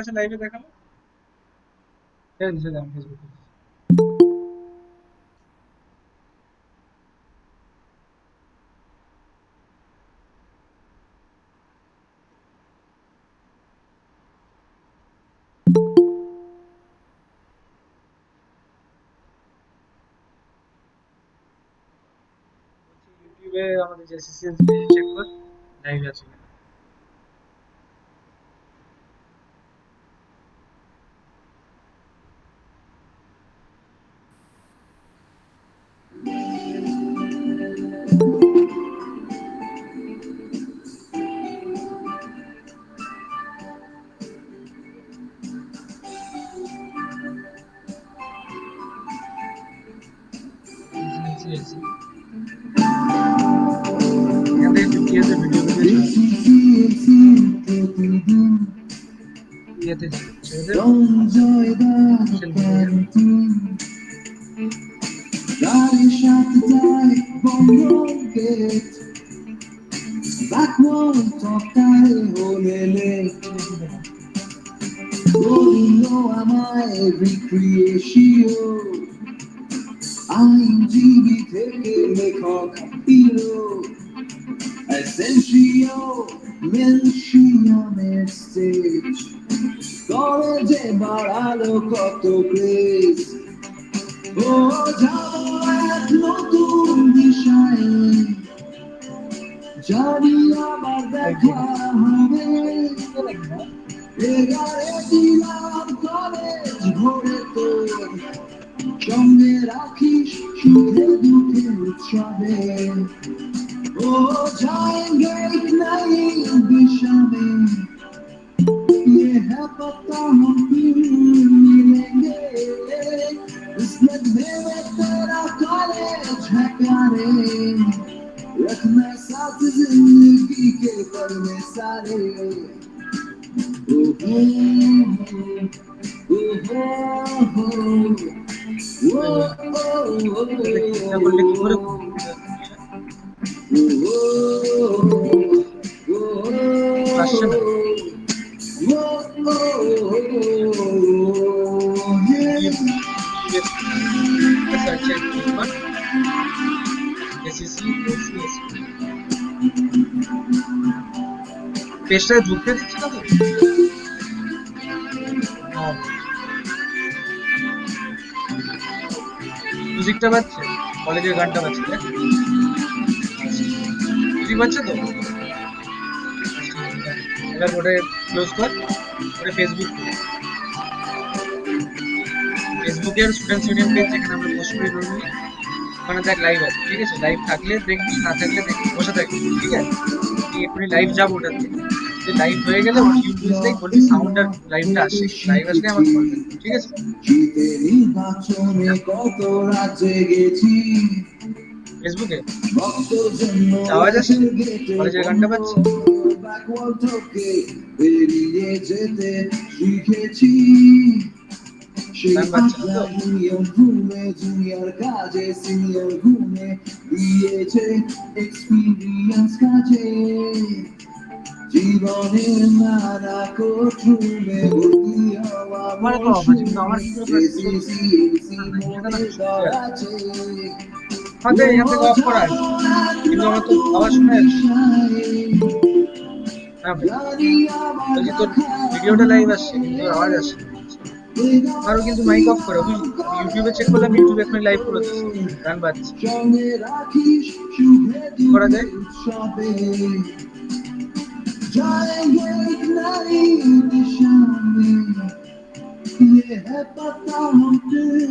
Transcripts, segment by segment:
আছে লাইভে দেখালো, ছেড়ে দিছে আমি ফেসবুকে। ইউটিউবে আমাদের যে সিসিএল চেক কর লাইভ আছে। এখান থেকে টিএস এর ভিডিও ইয়েতে ছেড়ে দেব সোশ্যাল আইনজীবী থেকে লেখক হিরো Essential mentioned stage কলেজে বাড়ালো কত ক্রেজ ও যাবো এক নতুন দিশায় জানি আবার দেখা হবে এগারে দিলাম কলেজ ভরে তোর সঙ্গে রাখিস সুখে দুঃখে উৎসবে ओ जाएंगे एक नई दिशा में ये है पता हम फिर मिलेंगे इस लगने में तेरा कॉलेज है प्यारे रखना साथ जिंदगी के पल में सारे ओ করলে কি করে আসছে না পেজটায় ঢুকতে দিচ্ছে না তো। মিউজিকটা বাজছে, কলেজের গানটা বাজছে, মিউজিক বাজছে তো। এবার ওটা ক্লোজ কর, ওটা ফেসবুকের স্টুডেন্টস ইউনিয়ন পেজ যেখানে আমরা পোস্ট করি নর্মালি, ওখানে দেখ লাইভ আছে, ঠিক আছে? লাইভ থাকলে দেখবি, না থাকলে দেখবি, বসে থাকবি, ঠিক আছে? তুই এক্ষুনি লাইভ যাবো ওটাতে, লাইভ হয়ে গেলে ওর ইউটিউব থেকে বলবি সাউন্ড আর লাইভটা আসে, লাইভ আসলে আমার কল দেবে, ঠিক আছে? ফেসবুকে আওয়াজ আসছে, কলেজের গানটা পাচ্ছি। গান বাজছে না তো? জীবনের নানা কোঠুমে আমার তো অফ আছে, কিন্তু আমার কি করে হাতে এখান থেকে অফ করা আছে, কিন্তু আমার তো আওয়াজ শোনা যাচ্ছে। হ্যাঁ বলছি তোর ভিডিওটা লাইভ আসছে কিন্তু আওয়াজ আসছে, আরো কিন্তু মাইক অফ করে বুঝলি। ইউটিউবে চেক করলাম, ইউটিউবে এখন লাইভ করে দিচ্ছে, গান বাজছে। করা যায় जाएंगे एक नई दिशा में ये है पता हम फिर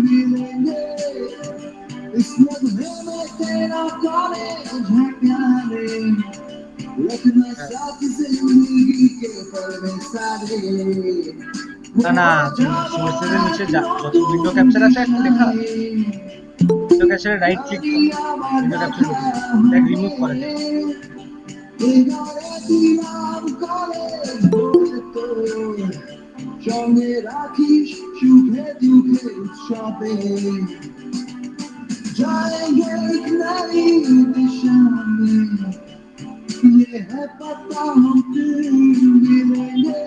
मिलेंगे इस लम्हे में तेरा कॉलेज है प्यारे रखना साथ जिंदगी के पल में सारे না সোর্সেসের নিচে যা যত উইন্ডো ক্যাপচার আছে একটা লেখা উইন্ডো ক্যাপচারে রাইট ক্লিক কর, উইন্ডো ক্যাপচার দেখ রিমুভ করে দে। সঙ্গে রাখিস সুখে দুঃখে উৎসবে जाएंगे एक नई दिशा में ये है पता हम फिर मिलेंगे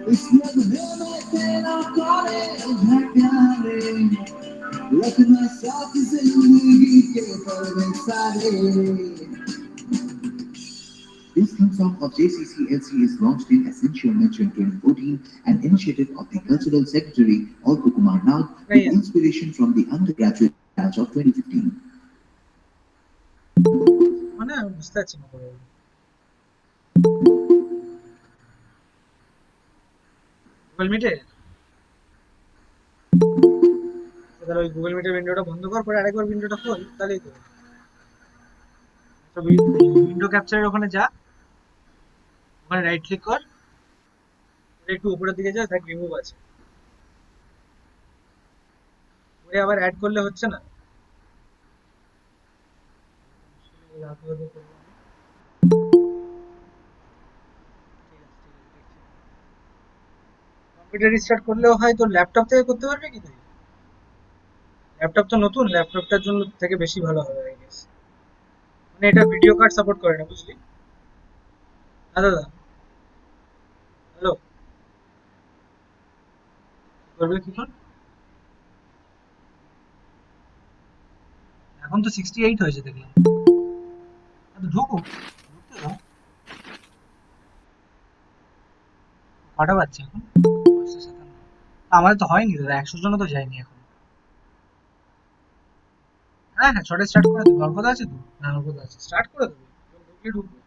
It's never been like that, I'll call it है प्यारे रखना साथ जिंदगी के पल सारे. This theme song of JCCLC is launched in Essential Mention 2014, an initiative of the Cultural Secretary Alko Kumar Nag with inspiration from the undergraduate batch of 2015. মানে বুঝতে পারছি না গুগল মিটে তাহলে ওই গুগল মিটের উইন্ডোটা বন্ধ কর পরে আরেকবার উইন্ডোটা খোল তাহলেই তো উইন্ডো ক্যাপচারের ওখানে যা ওখানে রাইট ক্লিক কর একটু উপরের দিকে যা দেখ রিমুভ আছে ওরে আবার অ্যাড করলে হচ্ছে না কম্পিউটার রিস্টার্ট করলেও হয় তোর ল্যাপটপ থেকে করতে পারবে কি তুই ল্যাপটপ তো নতুন ল্যাপটপটার জন্য থেকে বেশি ভালো হবে আই গেস মানে এটা ভিডিও কার্ড সাপোর্ট করে না বুঝলি হ্যাঁ দাদা হ্যালো করবে কি কর এখন তো 68 হয়েছে দেখলাম ঢুকো ঢুকতে দাও কটা বাজছে এখন আমাদের তো হয়নি দাদা 100 জন তো যায়নি এখন হ্যাঁ হ্যাঁ ছটা স্টার্ট করে দেবো অল্প আছে তো হ্যাঁ অল্প আছে স্টার্ট করে দেবো ঢুকলে ঢুকবো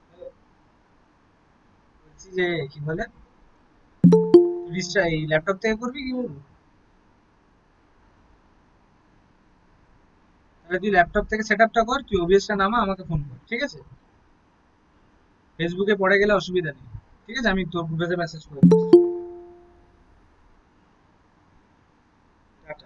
হ্যালো বলছি যে কি বলে এই ল্যাপটপ থেকে করবি কি বলবো তাহলে তুই ল্যাপটপ থেকে সেট আপটা কর তুই ওবিএসটা নামা আমাকে ফোন কর ঠিক আছে ফেসবুকে পড়ে গেলে অসুবিধা নেই ঠিক আছে আমি তোর গ্রুপে মেসেজ করে দিচ্ছি টাটা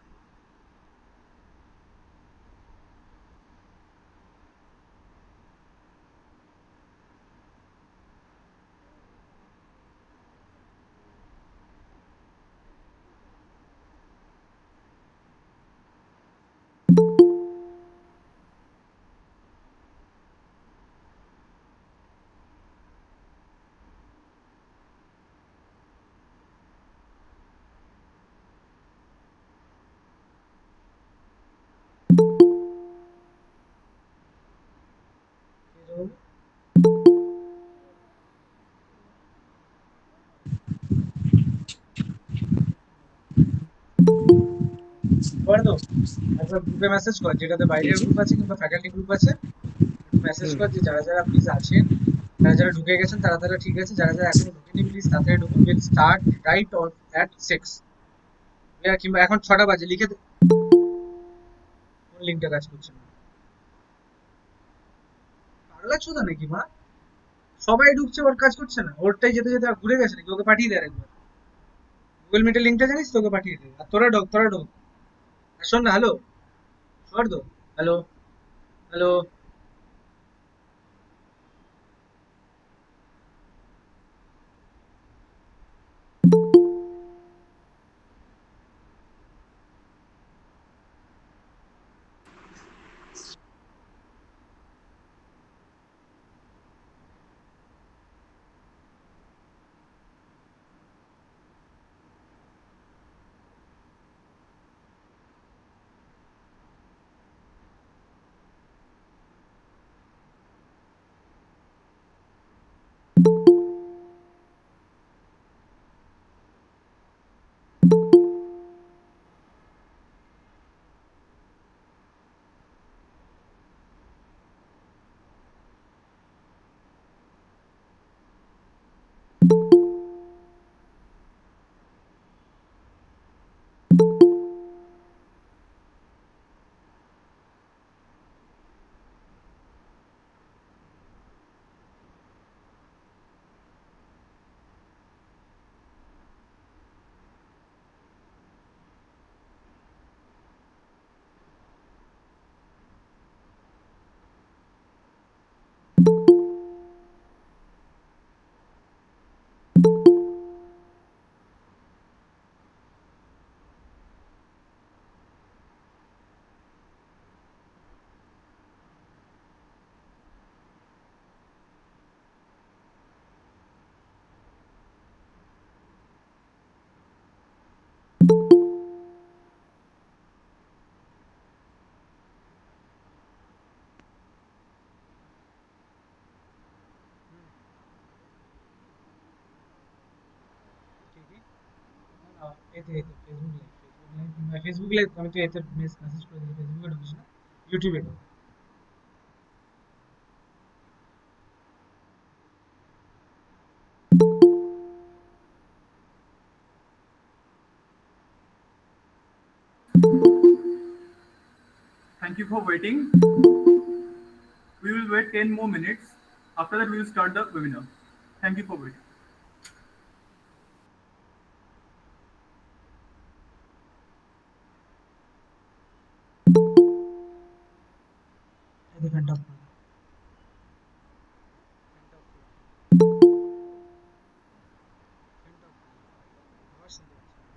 করে তো একবার গ্রুপে মেসেজ কর যেটাতে বাইরের গ্রুপ আছে কিংবা ফ্যাকাল্টি গ্রুপ আছে একটু মেসেজ কর যে যারা যারা প্লিজ আছেন যারা যারা ঢুকে গেছেন তারা তারা ঠিক আছে যারা যারা এখনো ঢুকেনি প্লিজ তাড়াতাড়ি ঢুকুন উইল স্টার্ট রাইট অ্যাট 6 কিংবা এখন 6টা বাজে লিখে কোন লিঙ্কটা কাজ করছে না পাগলা চোদা নাকি মা সবাই ঢুকছে ওর কাজ করছে না ওরটাই যেতে যেতে আর ঘুরে গেছে নাকি ওকে পাঠিয়ে দেয় একবার গুগল মিটের লিঙ্কটা জানিস তোকে পাঠিয়ে দেবে আর তোরা ঢোক আর শোন না হ্যালো শোন তো হ্যালো হ্যালো এতে এতে ফেসবুক লাইভ আমি তো এতে মেসেজ করে দিই ফেসবুকে ঢুকিস না ইউটিউবে ঢুক। Thank you for waiting. We will wait 10 more minutes. After that, we will start the webinar. Thank you for waiting. এতে ফ্যানটা অফ করে ফ্যানটা অফ করে আবার শুনতে পাচ্ছি না।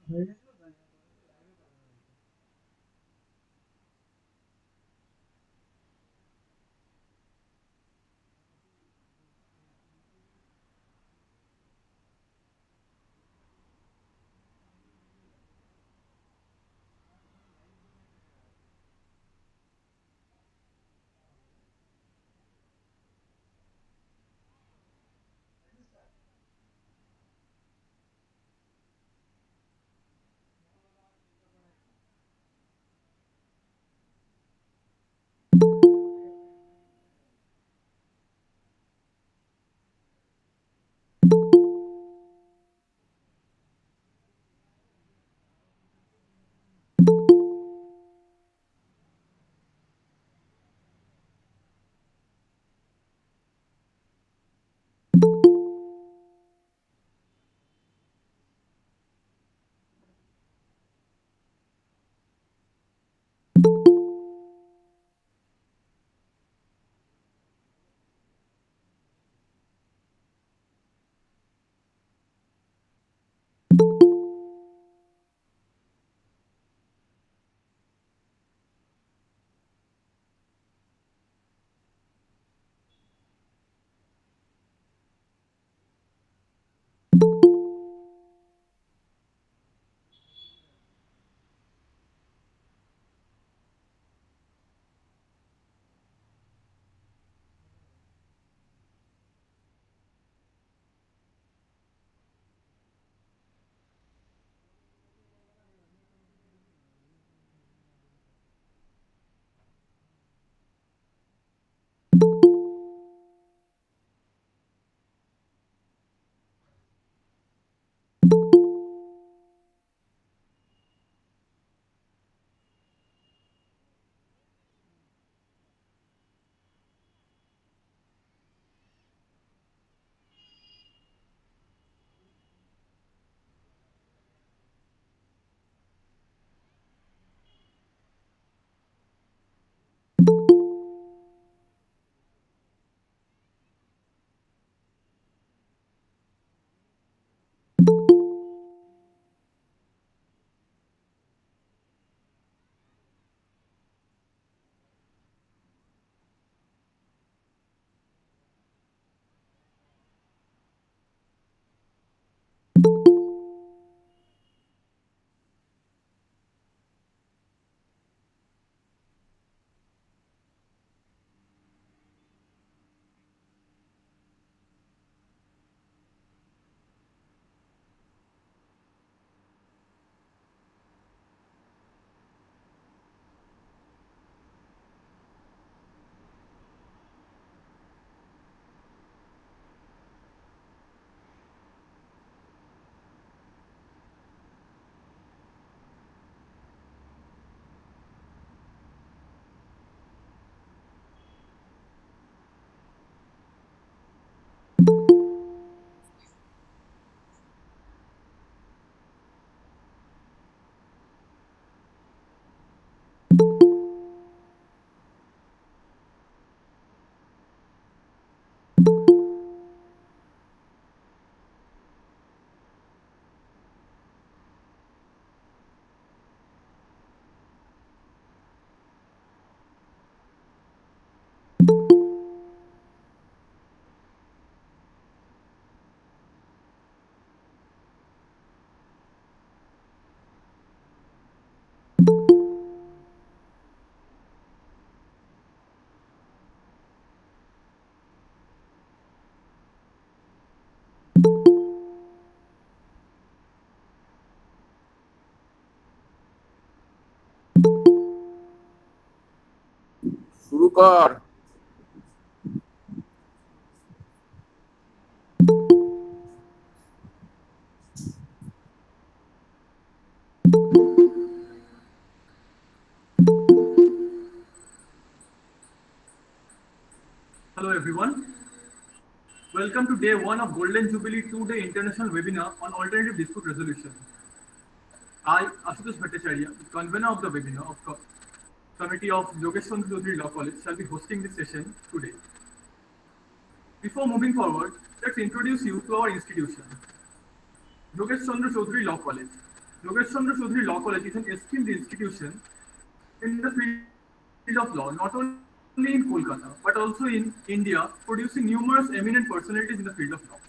হয়ে গেছে? শুরু কর। Hello everyone. Welcome to day one of Golden Jubilee 2-day international webinar on alternative dispute resolution. I, Ashutosh Bhattacharya, convener of the webinar of Committee of Yogesh Chandra Chaudhary Law College, shall be hosting this session today. Before moving forward, let's introduce you to our institution. Yogesh Chandra Chaudhary Law College. Yogesh Chandra Chaudhary Law College is an esteemed institution in the field of law, not only in Kolkata, but also in India, producing numerous eminent personalities in the field of law.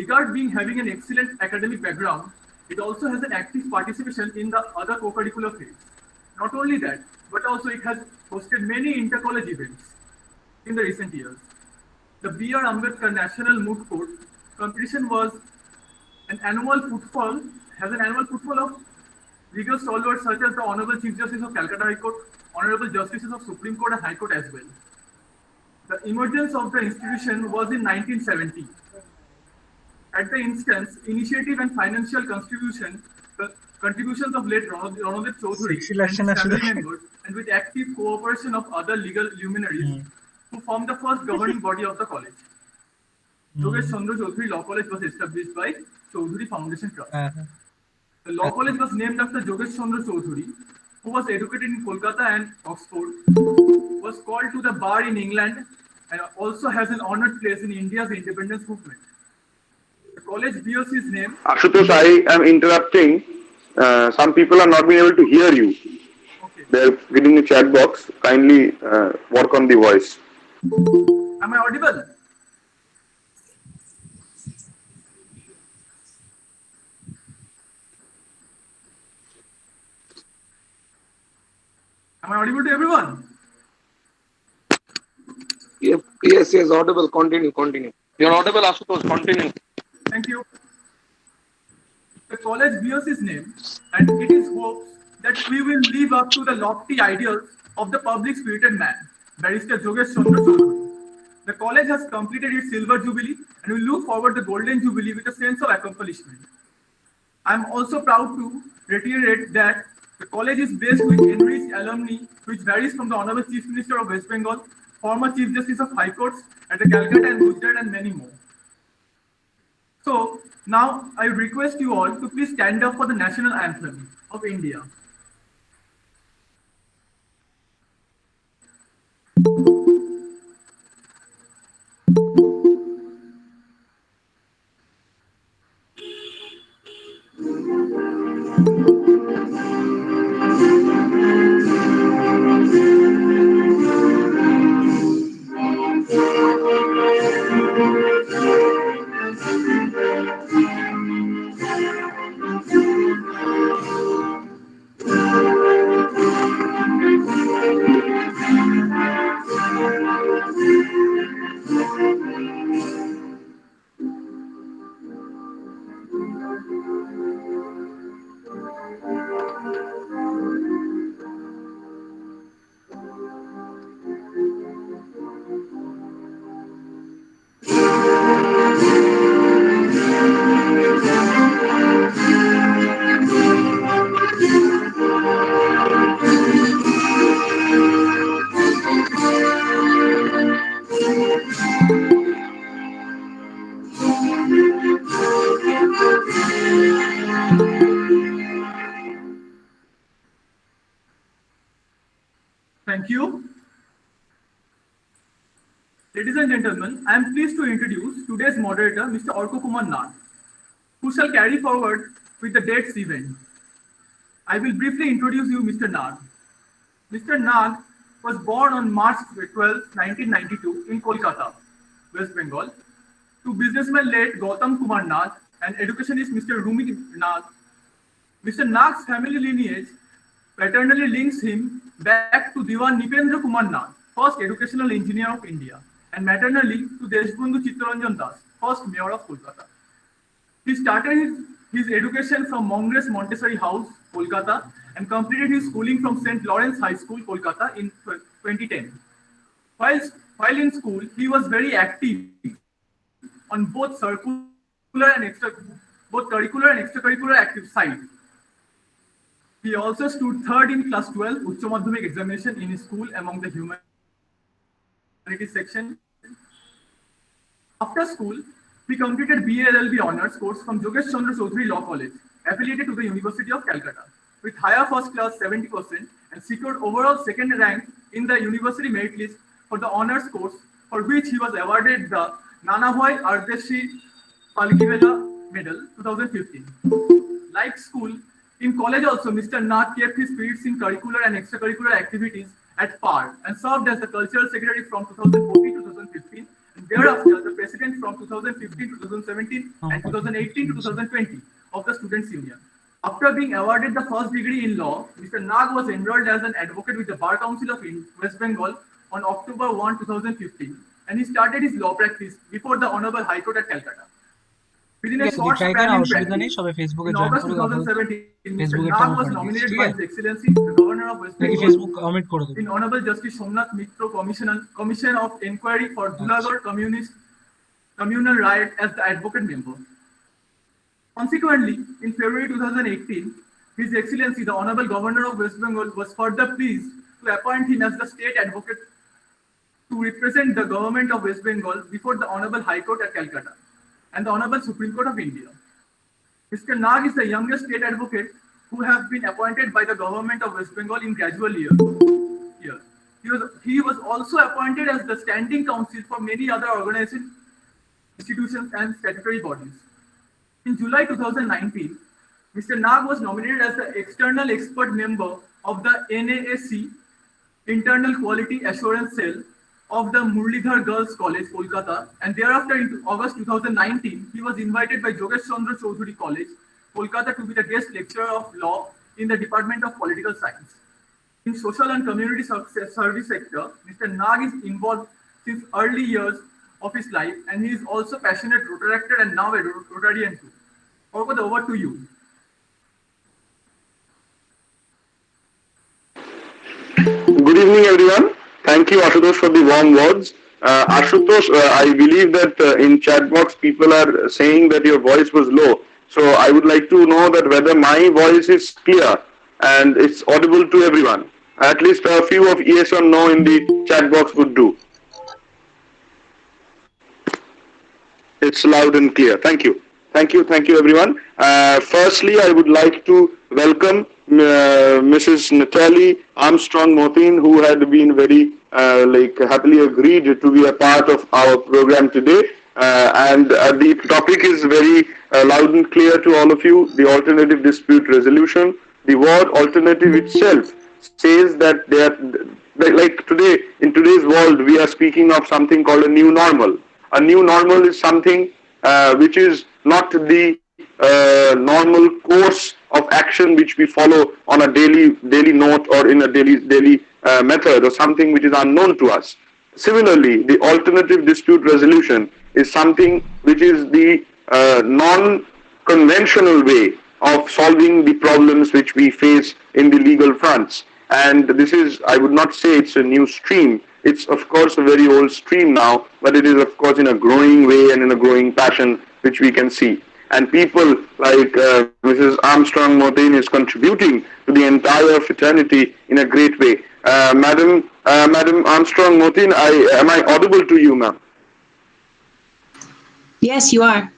Regard being having an excellent academic background, it also has an active participation in the other co-curricular fields. Not only that, but also it has hosted many inter-college events in the recent years. The B.R. Ambedkar National Moot Court competition was an annual footfall, has an annual footfall of legal stalwarts such as the Honorable Chief Justice of Calcutta High Court, Honorable Justices of Supreme Court and High Court as well. The emergence of the institution was in 1970. At the instance, initiative and financial contribution, the contributions of late Ranodev Chaudhary and his family members, and with active cooperation of other legal luminaries who formed the first governing body of the college. Yogesh Chandra Chaudhary Law College was established by Chaudhary Foundation Trust. The law college was named after Yogesh Chandra Chaudhary, who was educated in Kolkata and Oxford, was called to the bar in England, and also has an honored place in India's independence movement. The college bears his name. Ashutosh, I am interrupting. Some people are not being able to hear you. Okay. They're reading the chat box. Kindly work on the voice. Am I audible? Am I audible to everyone? Yes, audible. Continue. You're audible, Ashutosh. Continue. Thank you. The college bears his name, and it is hoped that we will live up to the lofty ideals of the public spirited man, Barrister Yogesh Chandra Chaudhary. The college has completed its silver jubilee, and we look forward to the golden jubilee with a sense of accomplishment. I am also proud to reiterate that the college is blessed with enriched alumni, which varies from the Honorable Chief Minister of West Bengal, former Chief Justice of High Courts at the Calcutta and Gujarat, and many more. So now I request you all to please stand up for the national anthem of India. Thank you. Ladies and gentlemen, I am pleased to introduce today's moderator, Mr. Orko Kumar Nag, who shall carry forward with the date's event. I will briefly introduce you Mr. Nag. Mr. Nag was born on March 12, 1992 in Kolkata, West Bengal, to businessman late Gautam Kumar Nag and educationist Mr. Rumi Nag. Mr. Nag's family lineage paternally links him back to Diwan Nipendra Kumar Nag, first educational engineer of India, and maternally to Deshbandhu Chittaranjan Das, first mayor of Kolkata. He started his education from Mongress Montessori House, Kolkata, and completed his schooling from St. Lawrence High School, Kolkata in 2010. While in school, he was very active on both curricular and extracurricular active side. He also stood third in class 12 Uच्च Madhyamik examination in his school among the humanities section. After school, he completed BA LLB honors course from Jogesh Chandra Chaudhary Law College, affiliated to the University of Calcutta, with higher first class 70% and secured overall second rank in the university merit list for the honors course, for which he was awarded the Nanabhai Ardeshi Palkivela Medal 2015. Like school, in college also, Mr. Nag kept his spirits in curricular and extracurricular activities at par and served as the cultural secretary from 2014 to 2015 and thereafter the president from 2015 to 2017 and 2018 to 2020 of the Students' Union. After being awarded the first degree in law, Mr. Nag was enrolled as an advocate with the Bar Council of West Bengal on October 1, 2015, and he started his law practice before the Honorable High Court at Calcutta. Within a short span in practice, in August 2017, Mr. Nag was nominated by His Excellency, the Governor of West Bengal, in Honorable Justice Somnath Mitra Commission of Inquiry for Dulagarh Communal Riot as the advocate member. Consequently, in February 2018, His Excellency, the Honorable Governor of West Bengal, was further pleased to appoint him as the state advocate to represent the government of West Bengal before the Honorable High Court at Calcutta and the Honorable Supreme Court of India. Mr. Nag is the youngest state advocate who has been appointed by the government of West Bengal in gradual years. He was also appointed as the standing counsel for many other organizations, institutions, and statutory bodies. In July 2019, Mr. Nag was nominated as the external expert member of the NAAC Internal Quality Assurance Cell of the Murlidhar Girls College, Kolkata, and thereafter in August 2019, he was invited by Jogesh Chandra Chaudhary College, Kolkata, to be the guest lecturer of law in the Department of Political Science. In social and community service sector, Mr. Nag is involved since early years of his life, and he is also passionate Rotaractor and now a Rotarian too. Orko, over to you. Good evening, everyone. Thank you, Ashutosh, for the warm words. Ashutosh, I believe that in chat box people are saying that your voice was low. So I would like to know that whether my voice is clear and it's audible to everyone. At least a few of yes or no in the chat box would do. It's loud and clear. Thank you. Thank you, everyone. Firstly, I would like to welcome Mrs. Natalie Armstrong Motin, who had been very happily agreed to be a part of our program today. And the topic is very loud and clear to all of you: the alternative dispute resolution. The word alternative itself says that today, in today's world, we are speaking of something called a new normal. A new normal is something which is not the normal course of action which we follow on a daily note or in a daily method, or something which is unknown to us. Similarly, the alternative dispute resolution is something which is the non-conventional way of solving the problems which we face in the legal fronts. And this is, I would not say it's a new stream. It's of course a very old stream now, but it is of course in a growing way and in a growing passion which we can see. And people like Mrs. Armstrong Motin is contributing to the entire fraternity in a great way. Madam Armstrong Motin, am I audible to you, ma'am? Yes, you are.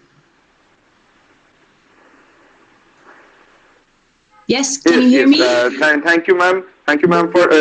Yes, can you hear me? Thank you, ma'am. Thank you, ma'am, for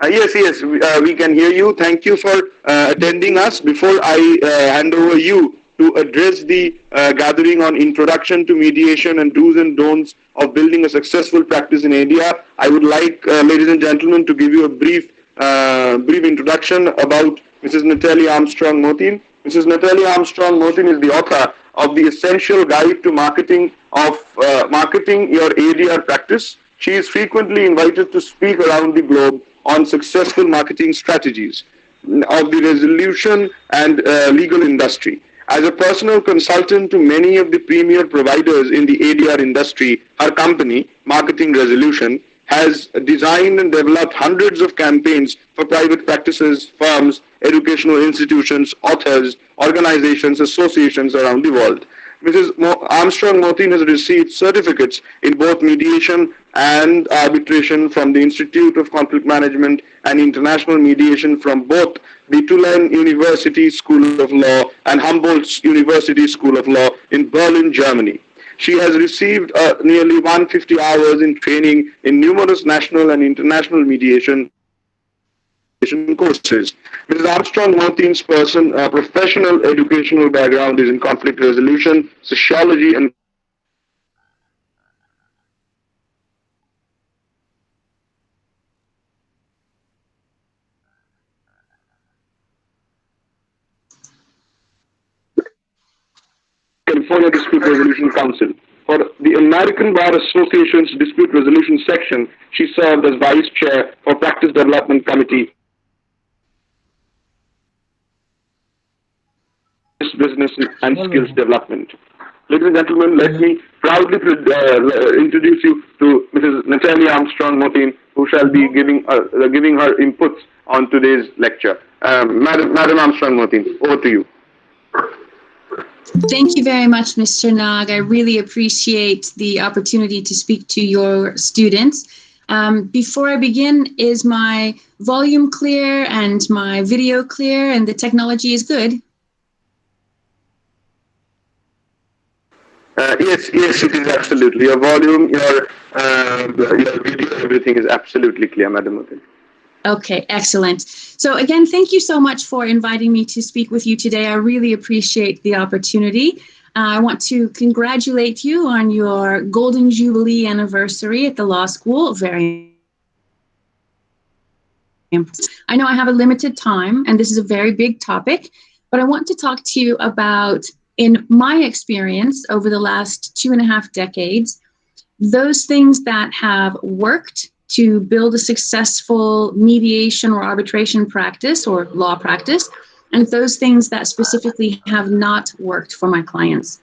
Yes, we can hear you. Thank you for attending us. Before I hand over you to address the gathering on introduction to mediation and do's and don'ts of building a successful practice in ADR, I would like, ladies and gentlemen, to give you a brief introduction about Mrs. Natalie Armstrong Motin. Mrs. Natalie Armstrong Motin is the author of the Essential Guide to Marketing Your ADR Practice. She is frequently invited to speak around the globe on successful marketing strategies of the resolution and legal industry. As a personal consultant to many of the premier providers in the ADR industry, her company, Marketing Resolution, has designed and developed hundreds of campaigns for private practices, firms, educational institutions, authors, organizations, associations around the world. Mrs. Armstrong Motin has received certificates in both mediation and arbitration from the Institute of Conflict Management and International Mediation from both the Tulane University School of Law and Humboldt University School of Law in Berlin, Germany. She has received nearly 150 hours in training in numerous national and international mediation courses. Mrs. Armstrong Motin's professional educational background is in conflict resolution, sociology, and California Dispute Resolution Council. For the American Bar Association's Dispute Resolution Section, she served as Vice Chair for Practice Development Committee, Business and Skills Development. Ladies and gentlemen, let me proudly introduce you to Mrs. Natalie Armstrong Motin, who shall be giving her inputs on today's lecture. Madam Armstrong Motin, over to you. Thank you very much, Mr. Nag. I really appreciate the opportunity to speak to your students. Before I begin, is my volume clear and my video clear and the technology is good? Yes, it is absolutely. Your volume, your video, everything is absolutely clear, Madam Motin. Okay, excellent. So again, thank you so much for inviting me to speak with you today. I really appreciate the opportunity. I want to congratulate you on your Golden Jubilee anniversary at the law school. Very impressive. I know I have a limited time, and this is a very big topic, but I want to talk to you about, in my experience over the last 2.5 decades, those things that have worked to build a successful mediation or arbitration practice or law practice, and those things that specifically have not worked for my clients.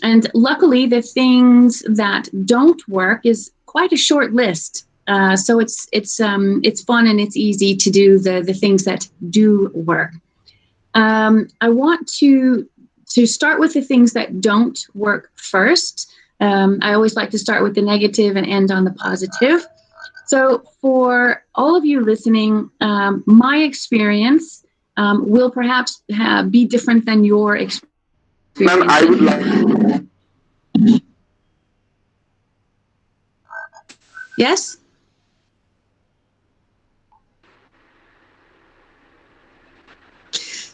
And luckily, the things that don't work is quite a short list. So it's fun and it's easy to do the things that do work. I want to start with the things that don't work first. I always like to start with the negative and end on the positive. So for all of you listening, my experience will perhaps be different than your experience. Ma'am, I would like... Yes?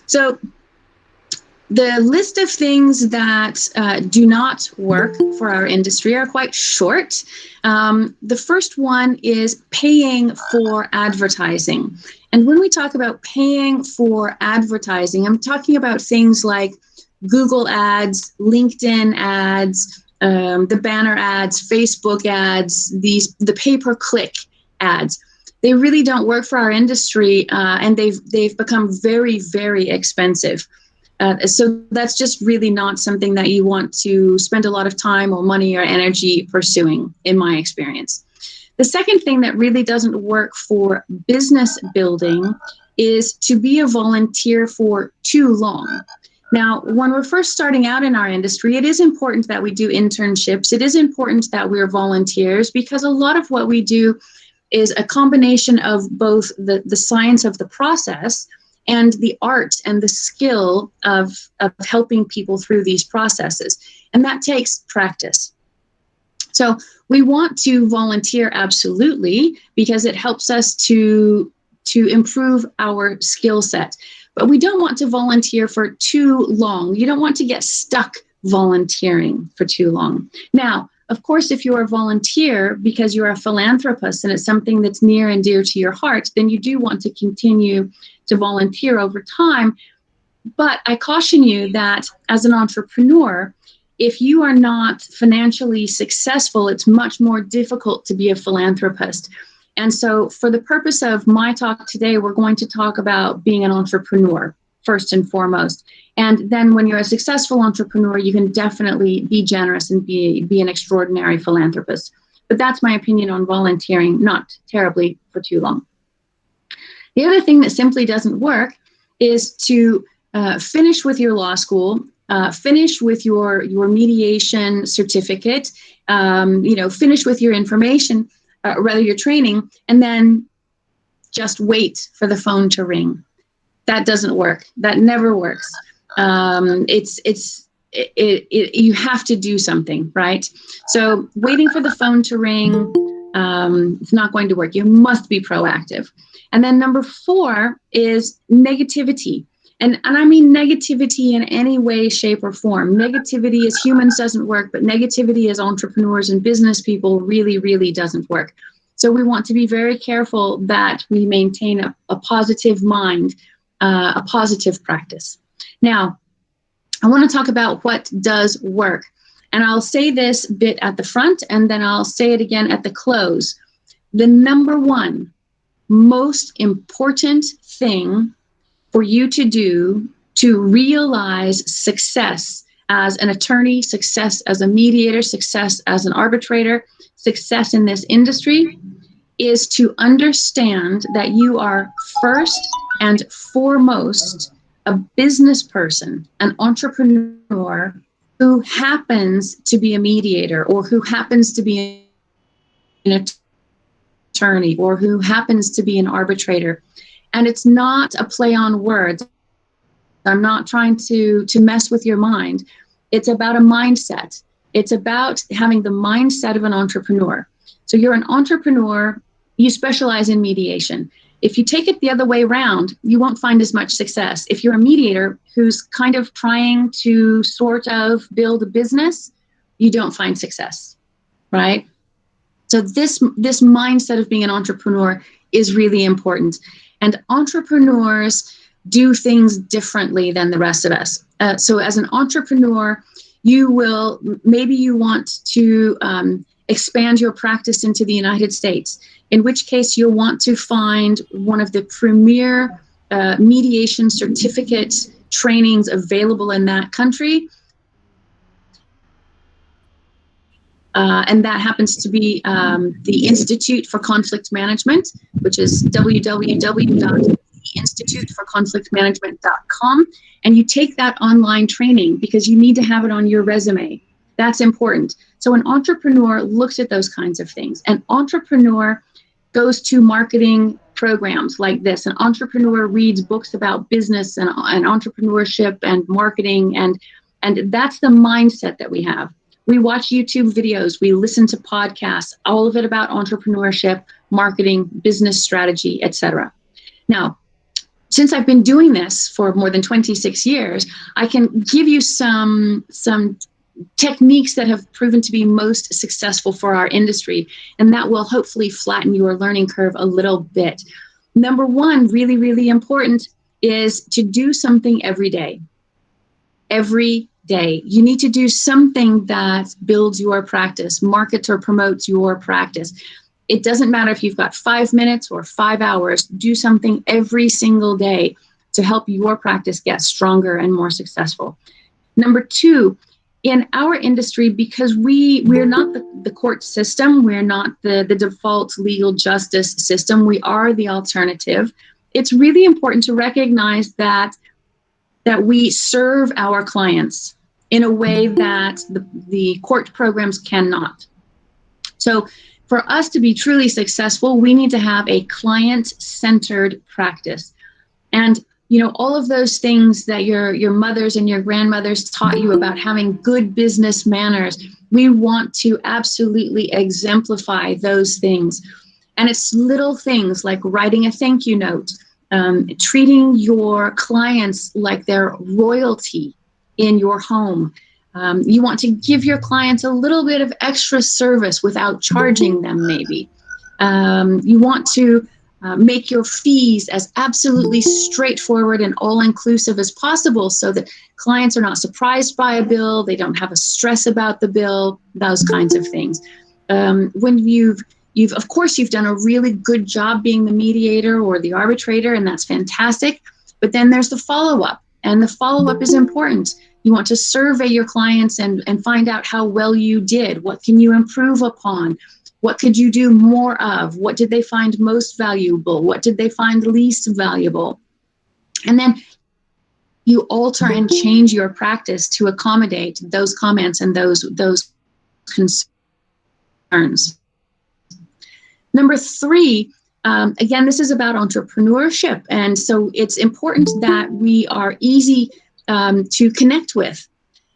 So the list of things that do not work for our industry are quite short. The first one is paying for advertising. And when we talk about paying for advertising, I'm talking about things like Google ads, LinkedIn ads, the banner ads, Facebook ads, the pay-per-click ads. They really don't work for our industry, and they've become very, very expensive. So that's just really not something that you want to spend a lot of time or money or energy pursuing, in my experience. The second thing that really doesn't work for business building is to be a volunteer for too long. Now, when we're first starting out in our industry, it is important that we do internships. It is important that we're volunteers, because a lot of what we do is a combination of both the science of the process and the art and the skill of helping people through these processes. And that takes practice. So we want to volunteer, absolutely, because it helps us to to improve our skill set. But we don't want to volunteer for too long. You don't want to get stuck volunteering for too long. Now, of course, if you're a volunteer because you're a philanthropist and it's something that's near and dear to your heart, then you do want to continue to volunteer over time. But I caution you that as an entrepreneur, if you are not financially successful, it's much more difficult to be a philanthropist. And so for the purpose of my talk today, we're going to talk about being an entrepreneur first and foremost. And then when you're a successful entrepreneur, you can definitely be generous and be an extraordinary philanthropist. But that's my opinion on volunteering, not terribly for too long. The other thing that simply doesn't work is to finish with your law school, finish with your mediation certificate, finish with your information, your training, and then just wait for the phone to ring. That doesn't work. That never works. You have to do something, right? So waiting for the phone to ring, it's not going to work. You must be proactive. And then number 4 is negativity. And I mean negativity in any way, shape, or form. Negativity as humans doesn't work, but negativity as entrepreneurs and business people really, really doesn't work. So we want to be very careful that we maintain a positive mind, a positive practice. Now, I want to talk about what does work. And I'll say this bit at the front, and then I'll say it again at the close. The number 1 most important thing for you to do to realize success as an attorney, success as a mediator, success as an arbitrator, success in this industry is to understand that you are first and foremost a business person, an entrepreneur who happens to be a mediator or who happens to be an attorney or who happens to be an arbitrator. And it's not a play on words. I'm not trying to mess with your mind. It's about a mindset. It's about having the mindset of an entrepreneur. So you're an entrepreneur, you specialize in mediation. If you take it the other way around, you won't find as much success. If you're a mediator who's kind of trying to sort of build a business, you don't find success, right? So this mindset of being an entrepreneur is really important. And entrepreneurs do things differently than the rest of us. So as an entrepreneur, you want to expand your practice into the United States, in which case you'll want to find one of the premier mediation certificate trainings available in that country. And that happens to be the Institute for Conflict Management, which is www.instituteforconflictmanagement.com. And you take that online training because you need to have it on your resume. That's important. So an entrepreneur looks at those kinds of things. An entrepreneur goes to marketing programs like this. An entrepreneur reads books about business and entrepreneurship and marketing. And that's the mindset that we have. We watch YouTube videos, we listen to podcasts, all of it about entrepreneurship, marketing, business strategy, etc. Now, since I've been doing this for more than 26 years, I can give you some techniques that have proven to be most successful for our industry, and that will hopefully flatten your learning curve a little bit. Number 1, really, really important, is to do something every day. Every day. You need to do something that builds your practice, markets or promotes your practice. It doesn't matter if you've got 5 minutes or 5 hours, do something every single day to help your practice get stronger and more successful. Number 2, in our industry, because we're not the court system, we're not the default legal justice system, we are the alternative. It's really important to recognize that we serve our clients in a way that the court programs cannot. So for us to be truly successful, we need to have a client-centered practice. And all of those things that your mothers and your grandmothers taught you about having good business manners, we want to absolutely exemplify those things. And it's little things like writing a thank you note, treating your clients like they're royalty in your home. You want to give your clients a little bit of extra service without charging them, maybe. You want to make your fees as absolutely straightforward and all-inclusive as possible so that clients are not surprised by a bill, they don't have a stress about the bill, those kinds of things. When you've of course, you've done a really good job being the mediator or the arbitrator, and that's fantastic. But then there's the follow-up, and the follow-up is important. You want to survey your clients and find out how well you did. What can you improve upon? What could you do more of? What did they find most valuable? What did they find least valuable? And then you alter and change your practice to accommodate those comments and those concerns. Number 3, again, this is about entrepreneurship. And so it's important that we are easy to connect with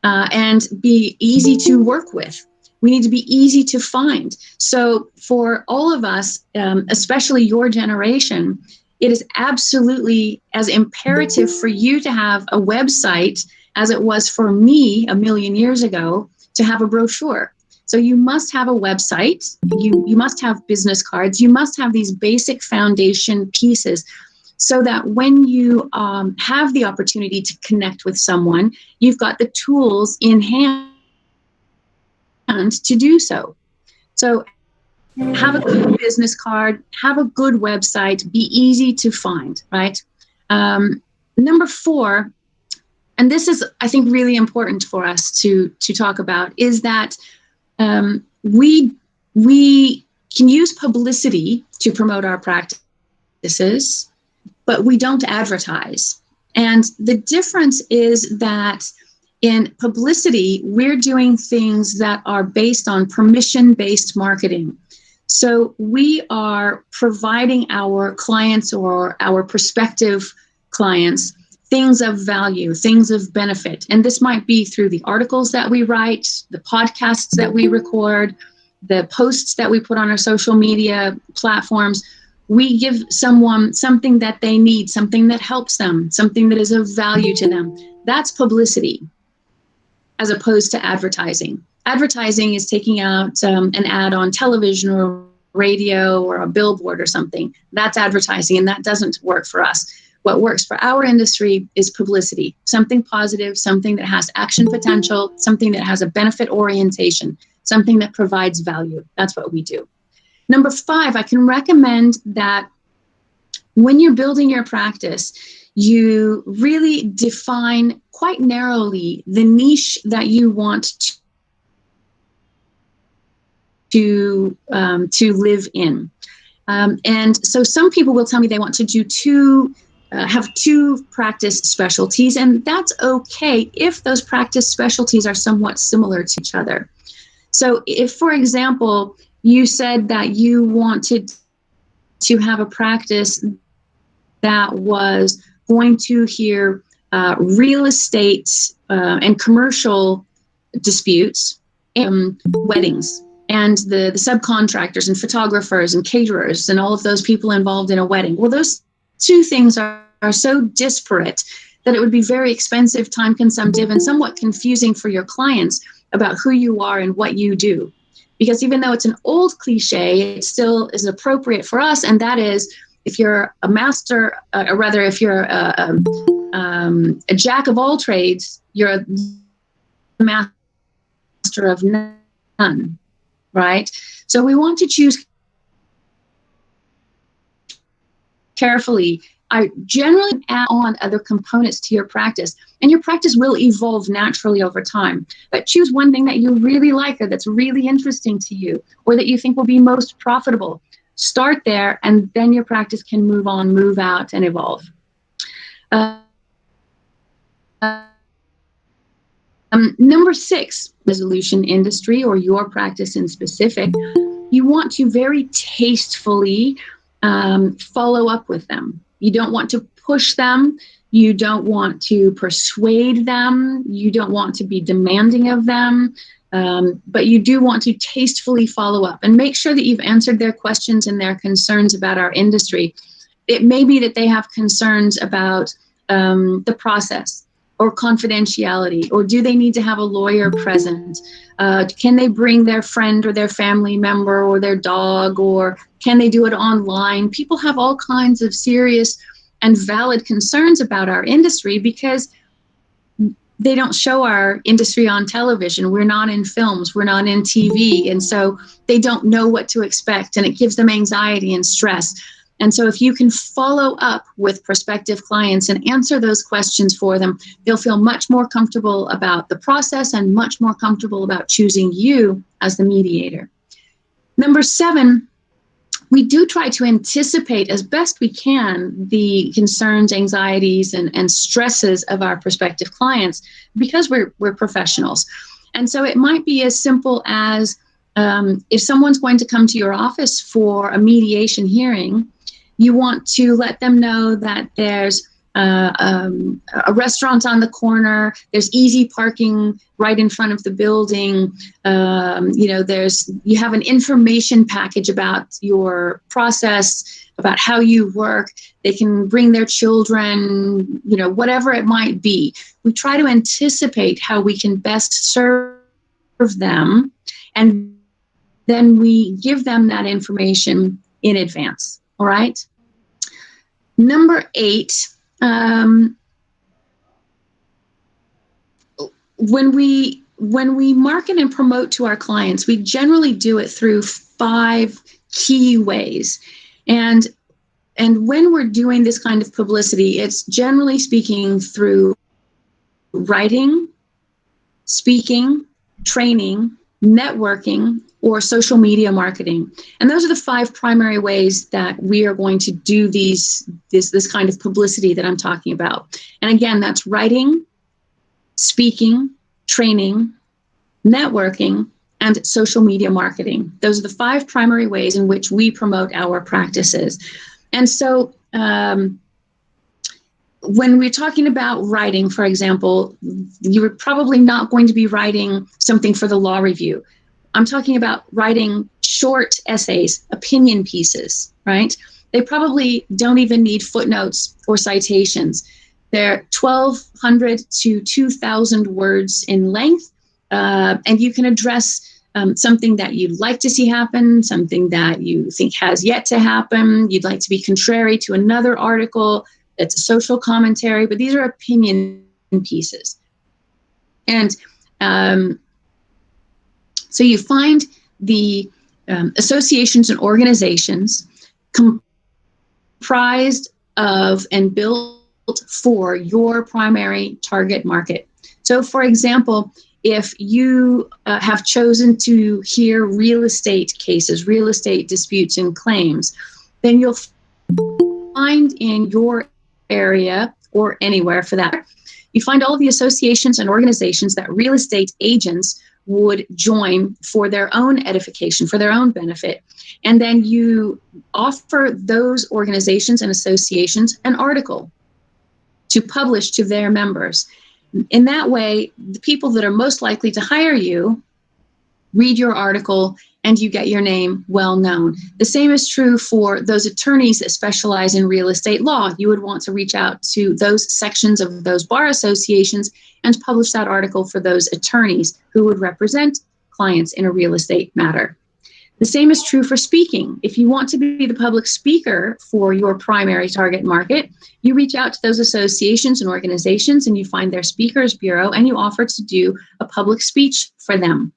and be easy to work with. We need to be easy to find. So for all of us, especially your generation, it is absolutely as imperative for you to have a website as it was for me a million years ago to have a brochure. So you must have a website, you must have business cards, you must have these basic foundation pieces so that when you have the opportunity to connect with someone, you've got the tools in hand to do so. So have a good business card, have a good website, be easy to find, right? Number 4, and this is, I think, really important for us to talk about, is that we can use publicity to promote our practices, but we don't advertise. And the difference is that in publicity, we're doing things that are based on permission-based marketing. So we are providing our clients or our prospective clients things of value, things of benefit. And this might be through the articles that we write, the podcasts that we record, the posts that we put on our social media platforms. We give someone something that they need, something that helps them, something that is of value to them. That's publicity, as opposed to advertising. Advertising is taking out an ad on television or radio or a billboard or something. That's advertising, and that doesn't work for us. What works for our industry is publicity, something positive, something that has action potential, something that has a benefit orientation, something that provides value. That's what we do. Number 5, I can recommend that when you're building your practice, you really define quite narrowly the niche that you want to live in. And so some people will tell me they want to do have 2 practice specialties, and that's okay if those practice specialties are somewhat similar to each other. So if, for example, you said that you wanted to have a practice that was going to hear real estate and commercial disputes, weddings, and the subcontractors and photographers and caterers and all of those people involved in a wedding. Well, those 2 things are so disparate that it would be very expensive, time-consumptive, and somewhat confusing for your clients about who you are and what you do. Because even though it's an old cliche, it still is appropriate for us, and that is, if you're a master, or rather, if you're a jack of all trades, you're a master of none, right? So we want to choose carefully. I generally add on other components to your practice, and your practice will evolve naturally over time. But choose one thing that you really like, or that's really interesting to you, or that you think will be most profitable. Start there, and then your practice can move on, move out, and evolve. Number 6, resolution industry, or your practice in specific. You want to very tastefully follow up with them. You don't want to push them. You don't want to persuade them. You don't want to be demanding of them. But you do want to tastefully follow up and make sure that you've answered their questions and their concerns about our industry. It may be that they have concerns about the process or confidentiality, or do they need to have a lawyer present? Can they bring their friend or their family member or their dog, or can they do it online? People have all kinds of serious and valid concerns about our industry because they don't show our industry on television. We're not in films, we're not in TV. And so they don't know what to expect, and it gives them anxiety and stress. And so if you can follow up with prospective clients and answer those questions for them, they'll feel much more comfortable about the process and much more comfortable about choosing you as the mediator. Number 7, we do try to anticipate as best we can the concerns, anxieties, and stresses of our prospective clients because we're professionals. And so it might be as simple as if someone's going to come to your office for a mediation hearing, you want to let them know that there's a restaurant on the corner, there's easy parking right in front of the building. You have an information package about your process, about how you work. They can bring their children, whatever it might be. We try to anticipate how we can best serve them, and then we give them that information in advance. All right. Number 8, when we market and promote to our clients, we generally do it through 5 key ways. And when we're doing this kind of publicity, it's generally speaking through writing, speaking, training, networking, or social media marketing. And those are the 5 primary ways that we are going to do this kind of publicity that I'm talking about. And again, that's writing, speaking, training, networking, and social media marketing. Those are the 5 primary ways in which we promote our practices. And so when we're talking about writing, for example, you're probably not going to be writing something for the law review. I'm talking about writing short essays, opinion pieces, right? They probably don't even need footnotes or citations. They're 1,200 to 2,000 words in length, and you can address something that you'd like to see happen, something that you think has yet to happen. You'd like to be contrary to another article. It's a social commentary, but these are opinion pieces. And so you find the associations and organizations comprised of and built for your primary target market. So, for example, if you have chosen to hear real estate cases, real estate disputes and claims, then you'll find in your area or anywhere for that, you find all of the associations and organizations that real estate agents would join for their own edification, for their own benefit. And then you offer those organizations and associations an article to publish to their members. In that way, the people that are most likely to hire you read your article and you get your name well known. The same is true for those attorneys that specialize in real estate law. You would want to reach out to those sections of those bar associations and publish that article for those attorneys who would represent clients in a real estate matter. The same is true for speaking. If you want to be the public speaker for your primary target market, you reach out to those associations and organizations and you find their speakers bureau and you offer to do a public speech for them.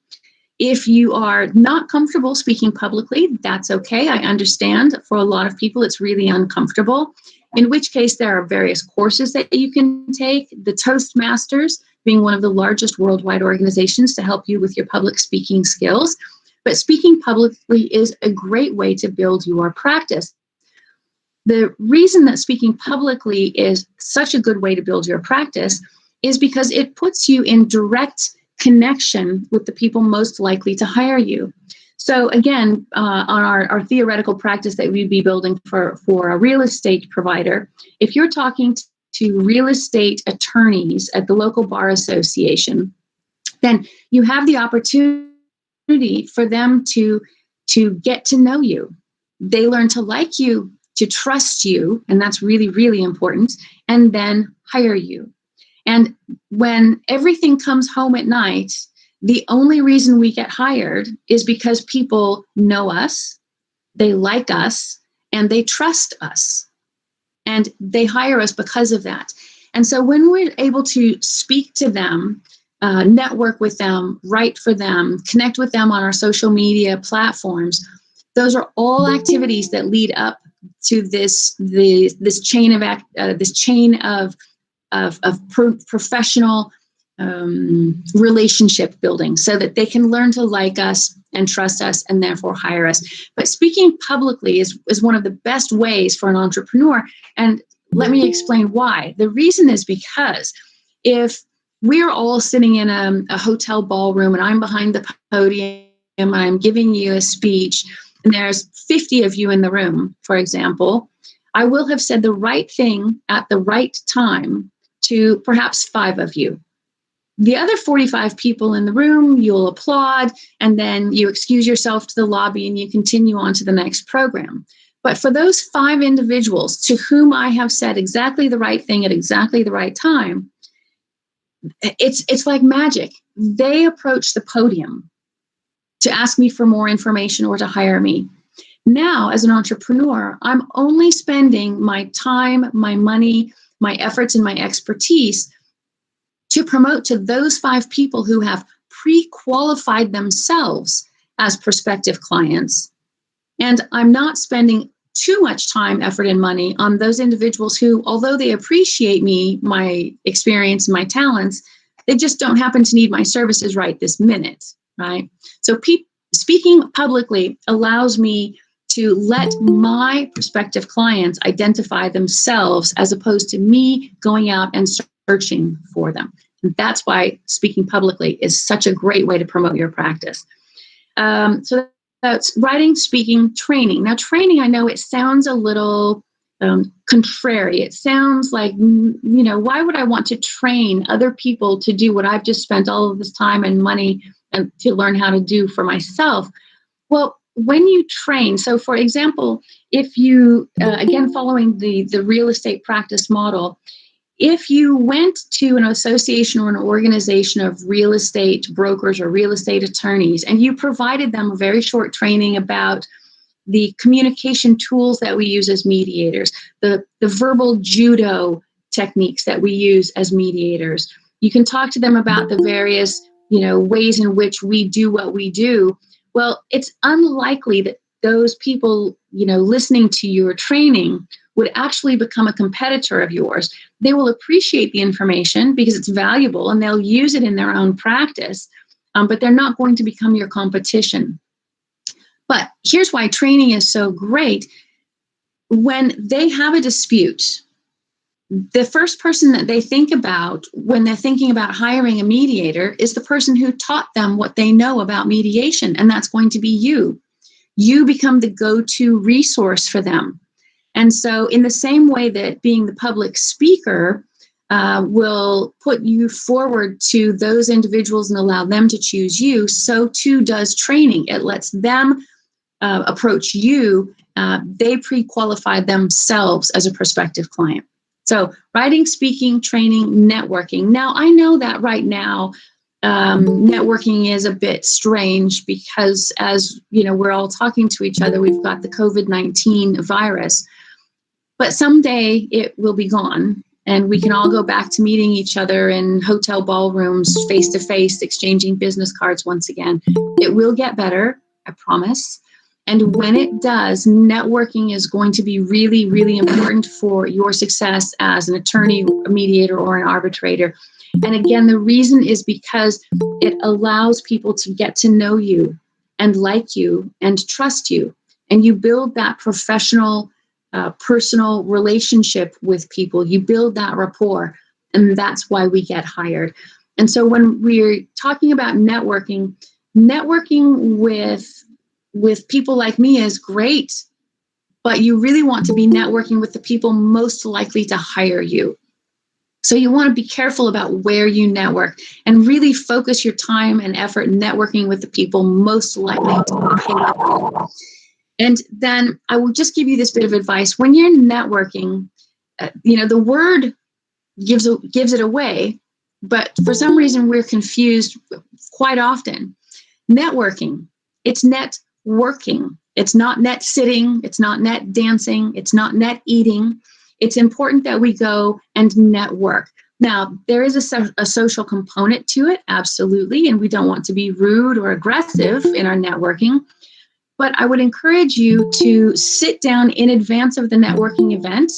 If you are not comfortable speaking publicly, that's okay. I understand for a lot of people, it's really uncomfortable, in which case there are various courses that you can take. The Toastmasters being one of the largest worldwide organizations to help you with your public speaking skills. But speaking publicly is a great way to build your practice. The reason that speaking publicly is such a good way to build your practice is because it puts you in direct connection with the people most likely to hire you. So again, on our theoretical practice that we'd be building for a real estate provider, if you're talking to real estate attorneys at the local bar association, then you have the opportunity for them to get to know you. They learn to like you, to trust you, and that's really, really important, and then hire you. And when everything comes home at night, the only reason we get hired is because people know us, they like us, and they trust us. And they hire us because of that. And so when we're able to speak to them, network with them, write for them, connect with them on our social media platforms, those are all activities that lead up to this chain of professional relationship building, so that they can learn to like us and trust us and therefore hire us. But speaking publicly is one of the best ways for an entrepreneur. And let me explain why. The reason is because if we're all sitting in a hotel ballroom and I'm behind the podium and I'm giving you a speech and there's 50 of you in the room, for example, I will have said the right thing at the right time to perhaps 5 of you. The other 45 people in the room, you'll applaud, and then you excuse yourself to the lobby and you continue on to the next program. But for those 5 individuals to whom I have said exactly the right thing at exactly the right time, it's like magic. They approach the podium to ask me for more information or to hire me. Now, as an entrepreneur, I'm only spending my time, my money, my efforts, and my expertise to promote to those 5 people who have pre-qualified themselves as prospective clients. And I'm not spending too much time, effort, and money on those individuals who, although they appreciate me, my experience, my talents, they just don't happen to need my services right this minute, right? So speaking publicly allows me to let my prospective clients identify themselves as opposed to me going out and searching for them. And that's why speaking publicly is such a great way to promote your practice. So that's writing, speaking, training. Now, training, I know it sounds a little contrary. It sounds like, why would I want to train other people to do what I've just spent all of this time and money and to learn how to do for myself? Well, when you train, so for example, if you, again, following the real estate practice model, if you went to an association or an organization of real estate brokers or real estate attorneys, and you provided them a very short training about the communication tools that we use as mediators, the verbal judo techniques that we use as mediators, you can talk to them about the various, ways in which we do what we do. Well, it's unlikely that those people, listening to your training would actually become a competitor of yours. They will appreciate the information because it's valuable and they'll use it in their own practice, but they're not going to become your competition. But here's why training is so great. When they have a dispute, the first person that they think about when they're thinking about hiring a mediator is the person who taught them what they know about mediation, and that's going to be you. You become the go-to resource for them. And so in the same way that being the public speaker will put you forward to those individuals and allow them to choose you, so too does training. It lets them approach you. They pre-qualified themselves as a prospective client. So writing, speaking, training, networking. Now, I know that right now, networking is a bit strange because as we're all talking to each other, we've got the COVID-19 virus, but someday it will be gone and we can all go back to meeting each other in hotel ballrooms, face to face, exchanging business cards once again. It will get better, I promise. And when it does, networking is going to be really, really important for your success as an attorney, a mediator, or an arbitrator. And again, the reason is because it allows people to get to know you and like you and trust you. And you build that professional, personal relationship with people. You build that rapport. And that's why we get hired. And so when we're talking about networking with people like me is great, but you really want to be networking with the people most likely to hire you. So you want to be careful about where you network and really focus your time and effort networking with the people most likely to pay you. And then I will just give you this bit of advice. When you're networking, the word gives it away, but for some reason we're confused quite often. Networking, it's net working. It's not net sitting. It's not net dancing. It's not net eating. It's important that we go and network. Now, there is a social component to it, absolutely, and we don't want to be rude or aggressive in our networking. But I would encourage you to sit down in advance of the networking event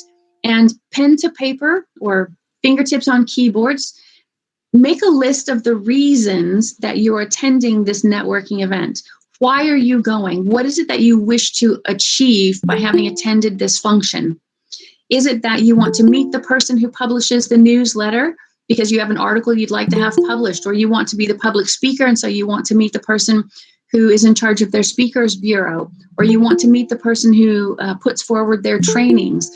and pen to paper or fingertips on keyboards, make a list of the reasons that you're attending this networking event. Why are you going? What is it that you wish to achieve by having attended this function? Is it that you want to meet the person who publishes the newsletter because you have an article you'd like to have published, or you want to be the public speaker and so you want to meet the person who is in charge of their speakers bureau, or you want to meet the person who puts forward their trainings,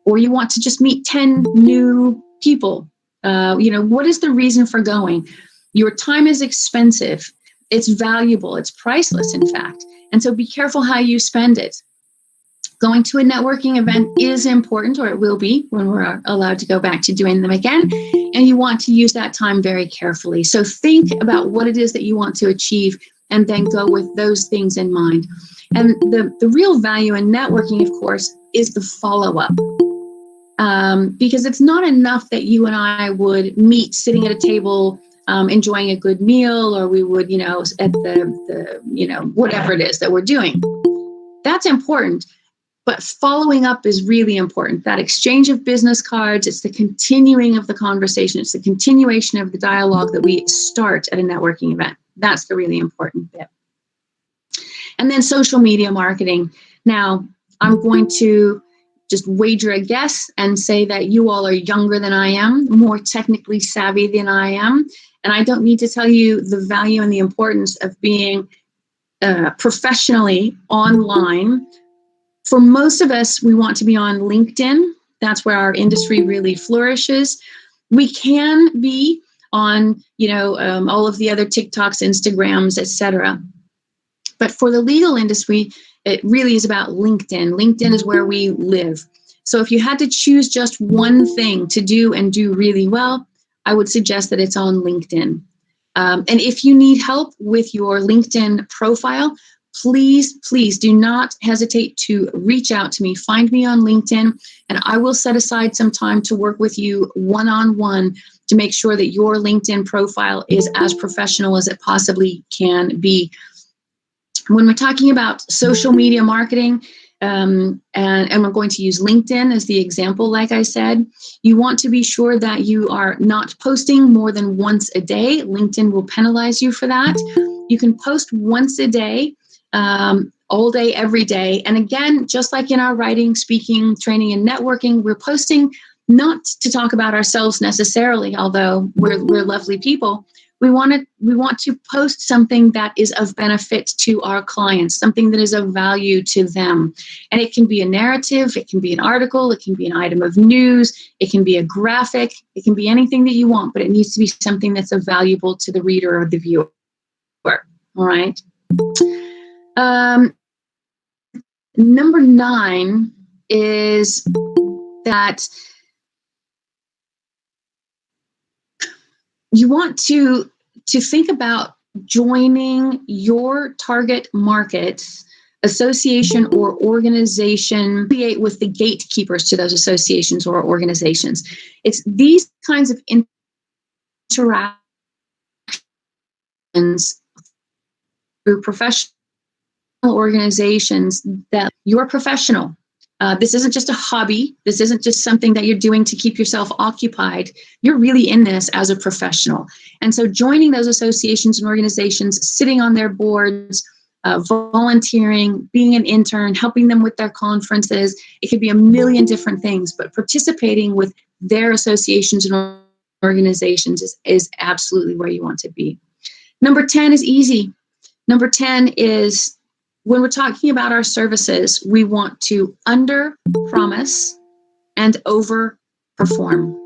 or you want to just meet 10 new people? What is the reason for going? Your time is expensive. It's valuable. It's priceless, in fact. And so be careful how you spend it. Going to a networking event is important, or it will be when we're allowed to go back to doing them again. And you want to use that time very carefully. So think about what it is that you want to achieve and then go with those things in mind. And the real value in networking, of course, is the follow-up. Because it's not enough that you and I would meet sitting at a table enjoying a good meal, or we would, at the whatever it is that we're doing. That's important. But following up is really important. That exchange of business cards, it's the continuing of the conversation. It's the continuation of the dialogue that we start at a networking event. That's the really important bit. And then social media marketing. Now, I'm going to just wager a guess and say that you all are younger than I am, more technically savvy than I am. And I don't need to tell you the value and the importance of being professionally online. For most of us, we want to be on LinkedIn. That's where our industry really flourishes. We can be on, all of the other TikToks, Instagrams, etc. But for the legal industry, it really is about LinkedIn. LinkedIn is where we live. So if you had to choose just one thing to do and do really well, I would suggest that it's on LinkedIn. And if you need help with your LinkedIn profile, please do not hesitate to reach out to me. Find me on LinkedIn, and I will set aside some time to work with you one-on-one to make sure that your LinkedIn profile is as professional as it possibly can be. When we're talking about social media marketing, and we're going to use LinkedIn as the example, like I said, you want to be sure that you are not posting more than once a day. LinkedIn will penalize you for that. You can post once a day, all day, every day. And again, just like in our writing, speaking, training, and networking, we're posting not to talk about ourselves necessarily, although we're lovely people. We want to post something that is of benefit to our clients, something that is of value to them. And it can be a narrative, it can be an article, it can be an item of news, it can be a graphic, it can be anything that you want, but it needs to be something that's of valuable to the reader or the viewer. All right. Number 9 is that you want to think about joining your target market association or organization, create with the gatekeepers to those associations or organizations. It's these kinds of interactions through professional organizations that you're professional. This isn't just a hobby. This isn't just something that you're doing to keep yourself occupied. You're really in this as a professional. And so joining those associations and organizations, sitting on their boards, volunteering, being an intern, helping them with their conferences, it could be a million different things, but participating with their associations and organizations is absolutely where you want to be. Number 10 is easy. Number 10 is, when we're talking about our services, we want to under promise and over perform.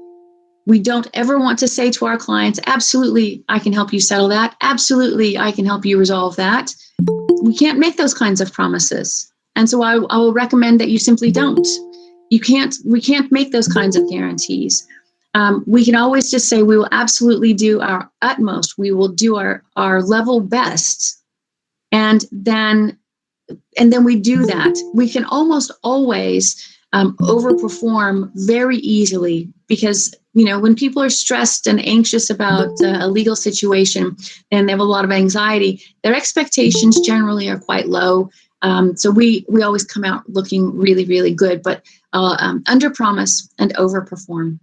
We don't ever want to say to our clients, absolutely, I can help you settle that. Absolutely, I can help you resolve that. We can't make those kinds of promises. And so I will recommend that you simply don't. We can't make those kinds of guarantees. We can always just say we will absolutely do our utmost. We will do our level best. And then we do that. We can almost always overperform very easily because, when people are stressed and anxious about a legal situation and they have a lot of anxiety, their expectations generally are quite low. So we always come out looking really, really good, but under promise and overperform.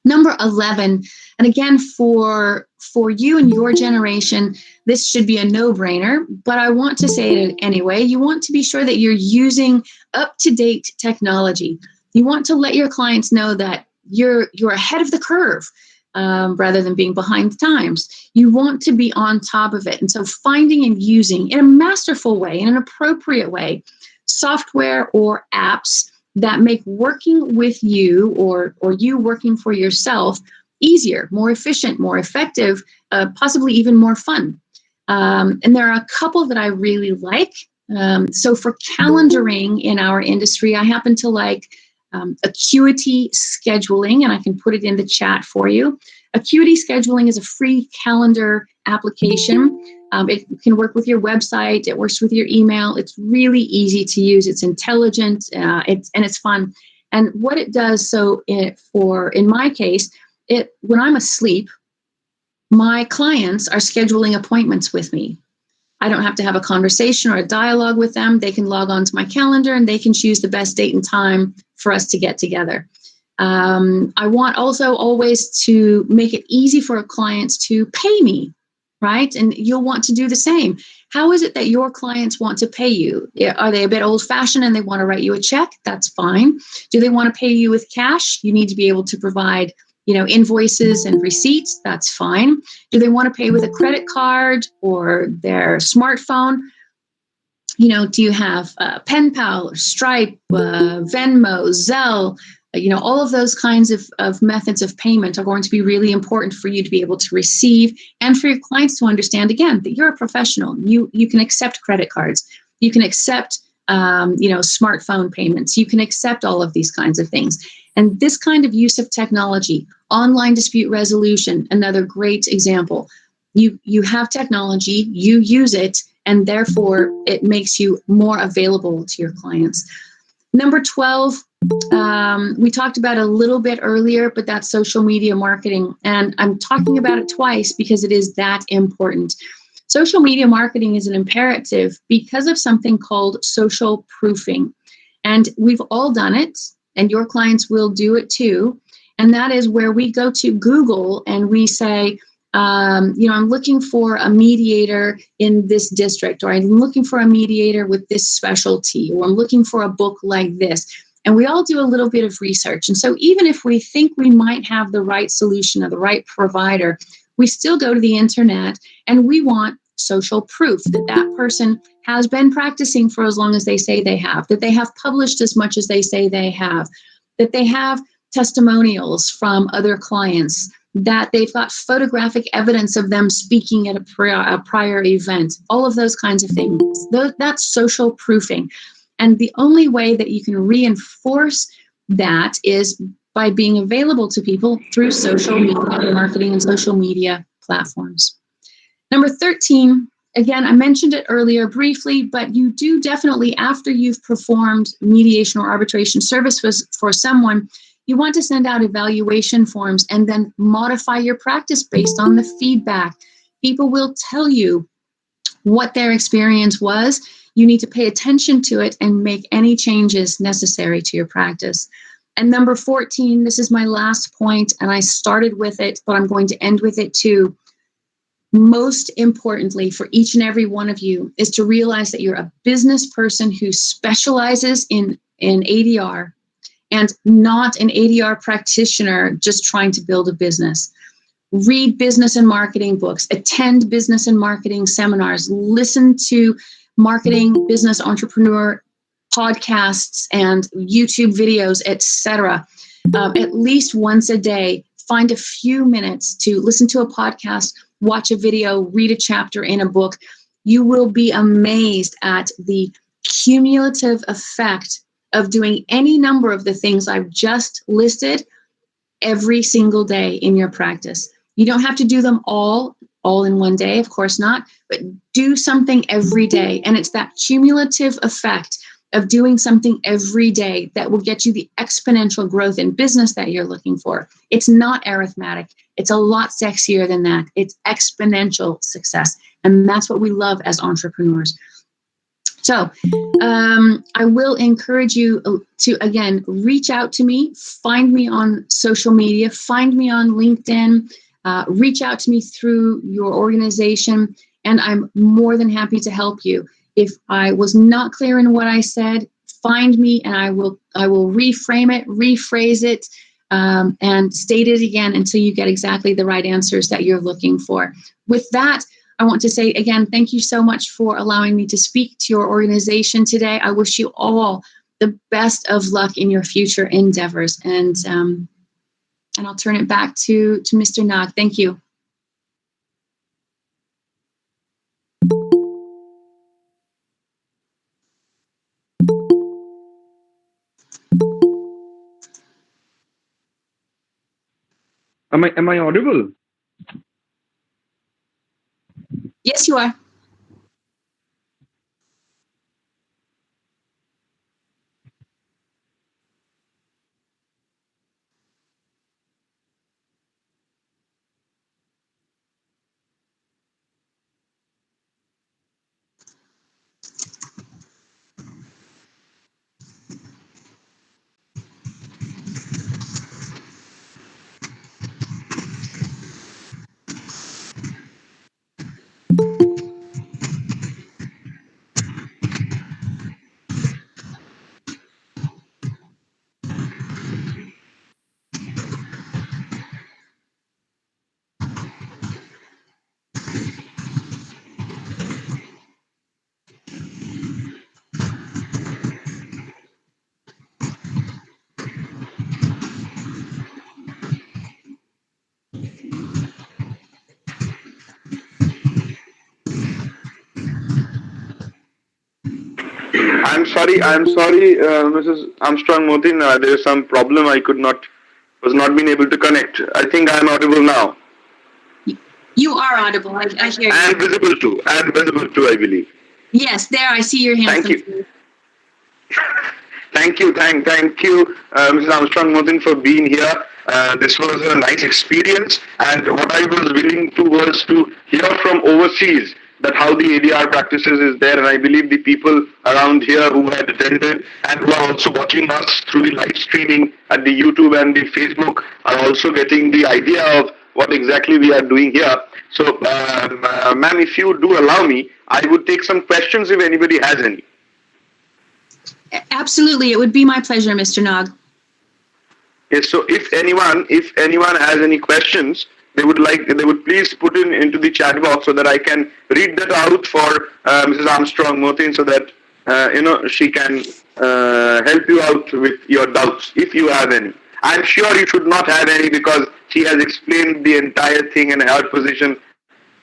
Number 11, and again, for you and your generation, this should be a no-brainer, but I want to say it anyway. You want to be sure that you're using up-to-date technology. You want to let your clients know that you're ahead of the curve rather than being behind the times. You want to be on top of it. And so finding and using in a masterful way, in an appropriate way, software or apps that make working with you or you working for yourself easier, more efficient, more effective, possibly even more fun. And there are a couple that I really like. So for calendaring in our industry, I happen to like Acuity Scheduling, and I can put it in the chat for you. Acuity Scheduling is a free calendar application. It can work with your website. It works with your email. It's really easy to use. It's intelligent. It's fun. And what it does, in my case, when I'm asleep, my clients are scheduling appointments with me. I don't have to have a conversation or a dialogue with them. They can log on to my calendar and they can choose the best date and time for us to get together. I want also always to make it easy for clients to pay me, right? And you'll want to do the same. How is it that your clients want to pay you? Are they a bit old-fashioned and they want to write you a check? That's fine. Do they want to pay you with cash? You need to be able to provide invoices and receipts. That's fine. Do they want to pay with a credit card or their smartphone? Do you have Pen Pal or Stripe, Venmo, Zelle? All of those kinds of methods of payment are going to be really important for you to be able to receive and for your clients to understand, again, that you're a professional. You can accept credit cards. You can accept, smartphone payments. You can accept all of these kinds of things. And this kind of use of technology, online dispute resolution, another great example. You have technology, you use it, and therefore it makes you more available to your clients. Number 12, we talked about a little bit earlier, but that's social media marketing. And I'm talking about it twice because it is that important. Social media marketing is an imperative because of something called social proofing. And we've all done it, and your clients will do it too. And that is where we go to Google and we say, I'm looking for a mediator in this district, or I'm looking for a mediator with this specialty, or I'm looking for a book like this. And we all do a little bit of research. And so even if we think we might have the right solution or the right provider, we still go to the internet and we want social proof that that person has been practicing for as long as they say they have, that they have published as much as they say they have, that they have testimonials from other clients, that they've got photographic evidence of them speaking at a prior event, all of those kinds of things. That's social proofing. And the only way that you can reinforce that is by being available to people through social media marketing and social media platforms. Number 13, again, I mentioned it earlier briefly, but you do definitely, after you've performed mediation or arbitration service for someone, you want to send out evaluation forms and then modify your practice based on the feedback. People will tell you what their experience was. You need to pay attention to it and make any changes necessary to your practice. And number 14, this is my last point, and I started with it, but I'm going to end with it too. Most importantly for each and every one of you is to realize that you're a business person who specializes in ADR and not an ADR practitioner just trying to build a business. Read business and marketing books, attend business and marketing seminars, listen to marketing, business, entrepreneur podcasts and YouTube videos, etc. At least once a day. find a few minutes to listen to a podcast, watch a video, read a chapter in a book, you will be amazed at the cumulative effect of doing any number of the things I've just listed every single day in your practice. You don't have to do them all in one day, of course not, but do something every day. And it's that cumulative effect of doing something every day that will get you the exponential growth in business that you're looking for. It's not arithmetic. It's a lot sexier than that. It's exponential success. And that's what we love as entrepreneurs. So I will encourage you to, again, reach out to me, find me on social media, find me on LinkedIn, reach out to me through your organization, and I'm more than happy to help you. If I was not clear in what I said, find me and I will reframe it, rephrase it, and state it again until you get exactly the right answers that you're looking for. With that, I want to say again, thank you so much for allowing me to speak to your organization today. I wish you all the best of luck in your future endeavors. And I'll turn it back to Mr. Nag. Thank you. Am I audible? Yes, you are. I'm sorry, Mrs. Armstrong Motin. There is some problem. Was not being able to connect. I think I'm audible now. You are audible. I hear you. And visible too. I believe. Yes, there. I see your hand. Thank you. Thank you, Mrs. Armstrong Motin, for being here. This was a nice experience, and what I was willing to was to hear from overseas that how the ADR practices is there, and I believe the people around here who had attended and who are also watching us through the live streaming at the YouTube and the Facebook are also getting the idea of what exactly we are doing here. So, ma'am, if you do allow me, I would take some questions if anybody has any. Absolutely, it would be my pleasure, Mr. Nag. Yes, so if anyone has any questions, they would please put into the chat box so that I can read that out for Mrs. Armstrong Motin, so that she can help you out with your doubts if you have any. I'm sure you should not have any because she has explained the entire thing in her position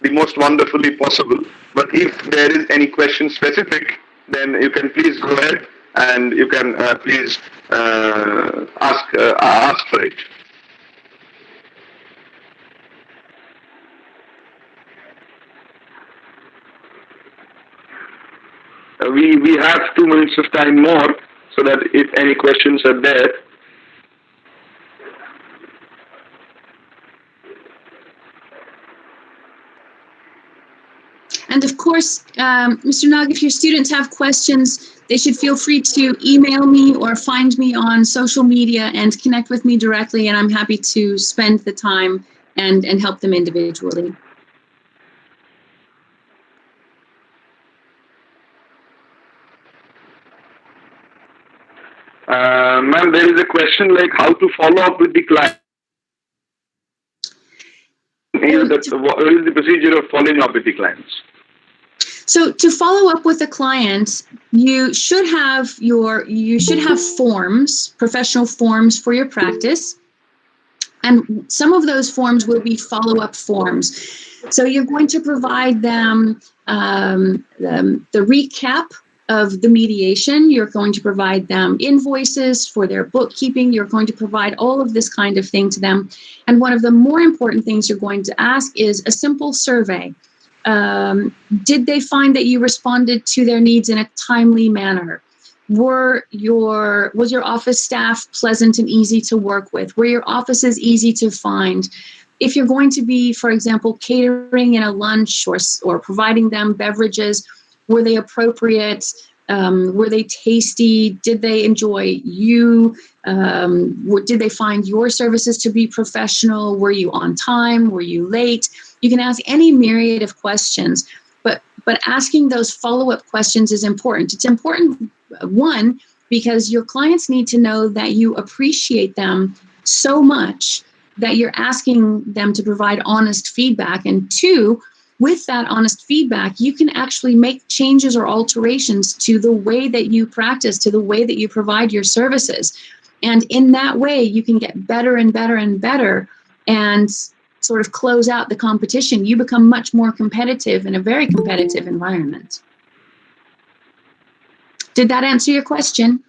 the most wonderfully possible. But if there is any question specific, then you can please go ahead and you can please ask for it. We have 2 minutes of time more, so that if any questions are there. And of course, Mr. Nag, if your students have questions, they should feel free to email me or find me on social media and connect with me directly, and I'm happy to spend the time and help them individually. Ma'am, there is a question like how to follow up with the client. What is the procedure of following up with the clients? So to follow up with a client, you should have forms, professional forms for your practice. And some of those forms will be follow-up forms. So you're going to provide them the recap of the mediation. You're going to provide them invoices for their bookkeeping. You're going to provide all of this kind of thing to them. And one of the more important things you're going to ask is a simple survey. Did they find that you responded to their needs in a timely manner? Was your office staff pleasant and easy to work with? Were your offices easy to find? If you're going to be, for example, catering in a lunch or providing them beverages, were they appropriate? Were they tasty? Did they enjoy you? Did they find your services to be professional? Were you on time? Were you late? You can ask any myriad of questions, but asking those follow-up questions is important. It's important, one, because your clients need to know that you appreciate them so much that you're asking them to provide honest feedback. And two, with that honest feedback, you can actually make changes or alterations to the way that you practice, to the way that you provide your services. And in that way, you can get better and better and better and sort of close out the competition. You become much more competitive in a very competitive environment. Did that answer your question?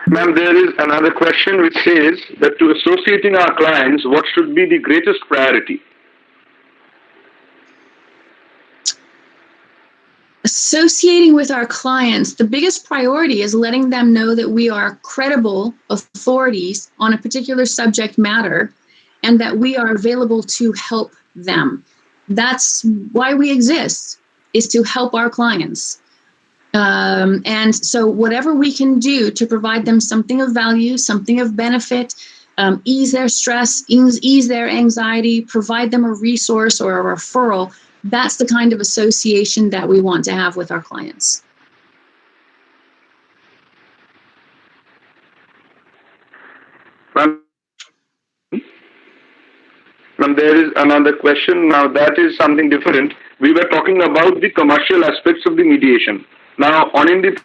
Ma'am, there is another question which says that to associating our clients, what should be the greatest priority? Associating with our clients, the biggest priority is letting them know that we are credible authorities on a particular subject matter and that we are available to help them. That's why we exist, is to help our clients. And so whatever we can do to provide them something of value, something of benefit, ease their stress, ease their anxiety, provide them a resource or a referral, that's the kind of association that we want to have with our clients. Ma'am, there is another question. Now, that is something different. We were talking about the commercial aspects of the mediation. Now, on in the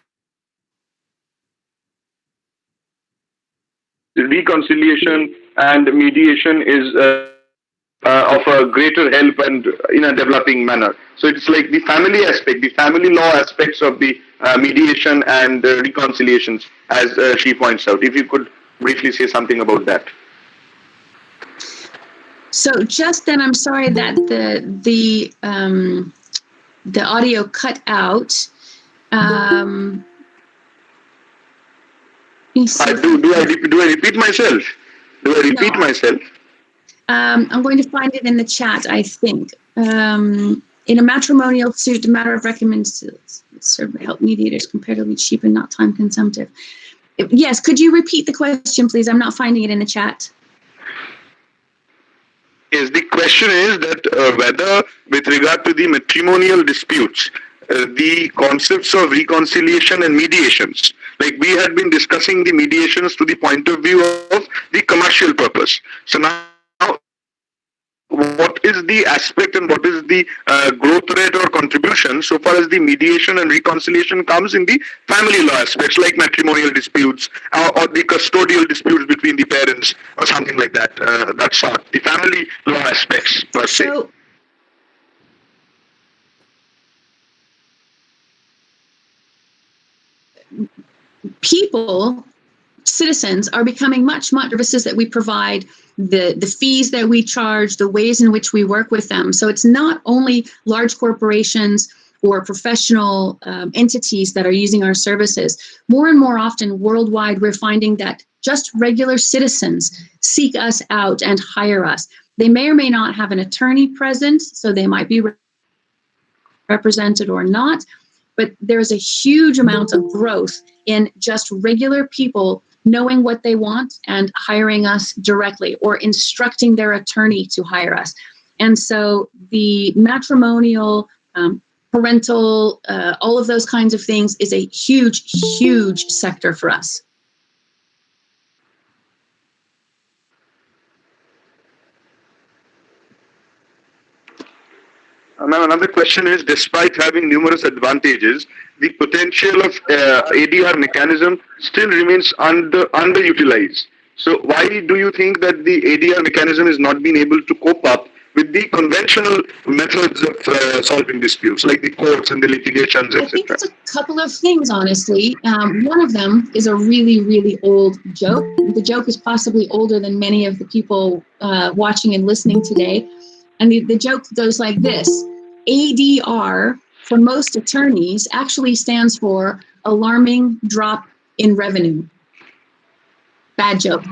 reconciliation and mediation is of a greater help and in a developing manner. So it's like the family aspect, the family law aspects of the mediation and reconciliations, as she points out. If you could briefly say something about that. So just then, I'm sorry that the audio cut out. Do I repeat myself? Do I repeat myself? I'm going to find it in the chat, I think. In a matrimonial suit, the matter of recommendation help mediators comparatively cheap and not time consumptive. Yes, could you repeat the question, please? I'm not finding it in the chat. Yes, the question is that whether, with regard to the matrimonial disputes, the concepts of reconciliation and mediations, like we had been discussing the mediations to the point of view of the commercial purpose. So now, what is the aspect and what is the growth rate or contribution so far as the mediation and reconciliation comes in the family law aspects, like matrimonial disputes or the custodial disputes between the parents or something like that, that sort, the family law aspects per se. So, citizens are becoming much services that we provide, the fees that we charge, the ways in which we work with them. So it's not only large corporations or professional entities that are using our services. More and more often worldwide, we're finding that just regular citizens seek us out and hire us. They may or may not have an attorney present, so they might be represented or not, but there's a huge amount of growth in just regular people knowing what they want and hiring us directly or instructing their attorney to hire us. And so the matrimonial, parental, all of those kinds of things is a huge, huge sector for us. Ma'am, another question is, despite having numerous advantages, the potential of ADR mechanism still remains underutilized. So why do you think that the ADR mechanism is not being able to cope up with the conventional methods of solving disputes, like the courts and the litigations, I think etc.? it's a couple of things, honestly. One of them is a really, really old joke. The joke is possibly older than many of the people watching and listening today. And the joke goes like this: ADR, for most attorneys, actually stands for alarming drop in revenue. Bad joke.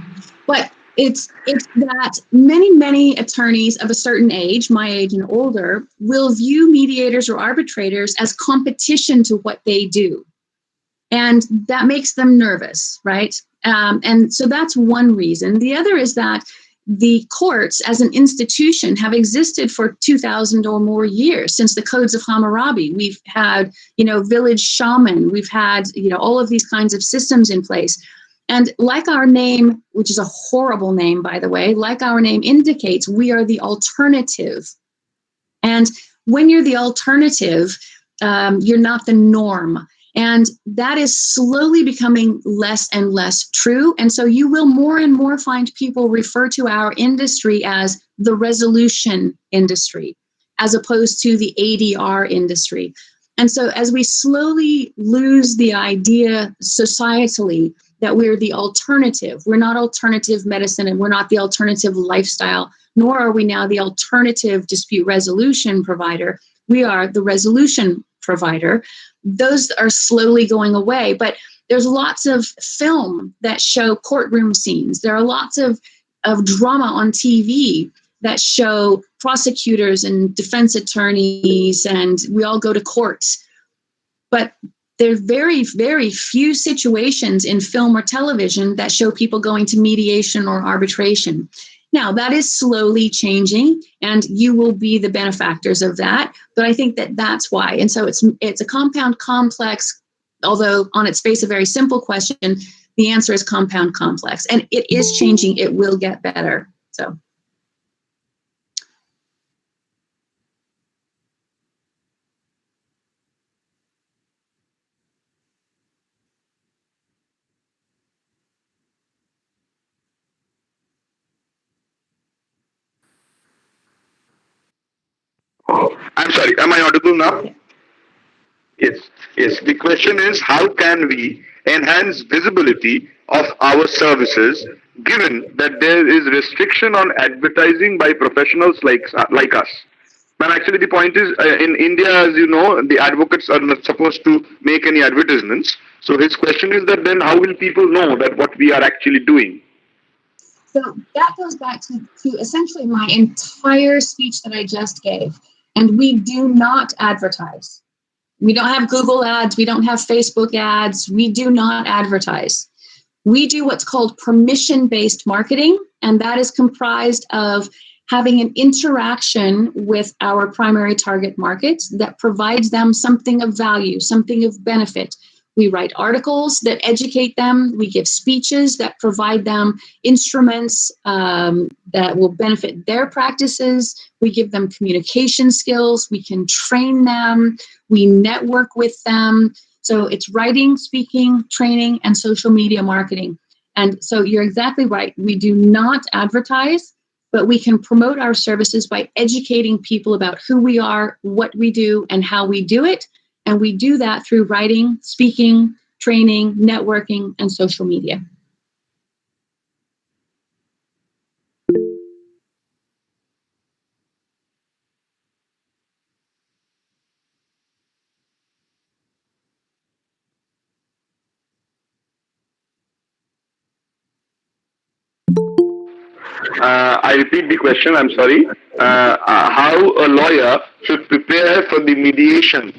But it's that many attorneys of a certain age, my age and older, will view mediators or arbitrators as competition to what they do. And that makes them nervous, right? And so that's one reason. The other is that the courts as an institution have existed for 2,000 or more years, since the codes of Hammurabi. We've had, village shaman. We've had, all of these kinds of systems in place. And like our name, which is a horrible name, by the way, like our name indicates, we are the alternative. And when you're the alternative, you're not the norm. And that is slowly becoming less and less true. And so you will more and more find people refer to our industry as the resolution industry, as opposed to the ADR industry. And so as we slowly lose the idea societally that we're the alternative, we're not alternative medicine and we're not the alternative lifestyle, nor are we now the alternative dispute resolution provider. We are the resolution provider. Those are slowly going away, but there's lots of film that show courtroom scenes. There are lots of drama on TV that show prosecutors and defense attorneys, and we all go to courts. But there are very, very few situations in film or television that show people going to mediation or arbitration. Now, that is slowly changing, and you will be the benefactors of that. But I think that that's why. And so it's a compound complex, although on its face a very simple question, the answer is compound complex. And it is changing. It will get better. So. I'm sorry, am I audible now? Yes, yes. The question is, how can we enhance visibility of our services given that there is restriction on advertising by professionals like us? But actually, the point is, in India, as you know, the advocates are not supposed to make any advertisements. So his question is that then how will people know that what we are actually doing? So that goes back to essentially my entire speech that I just gave. And we do not advertise. We don't have Google ads. We don't have Facebook ads. We do not advertise. We do what's called permission-based marketing, and that is comprised of having an interaction with our primary target markets that provides them something of value, something of benefit. We write articles that educate them. We give speeches that provide them instruments that will benefit their practices. We give them communication skills. We can train them. We network with them. So it's writing, speaking, training, and social media marketing. And so you're exactly right. We do not advertise, but we can promote our services by educating people about who we are, what we do, and how we do it. And we do that through writing, speaking, training, networking, and social media. I repeat the question, I'm sorry. How a lawyer should prepare for the mediation,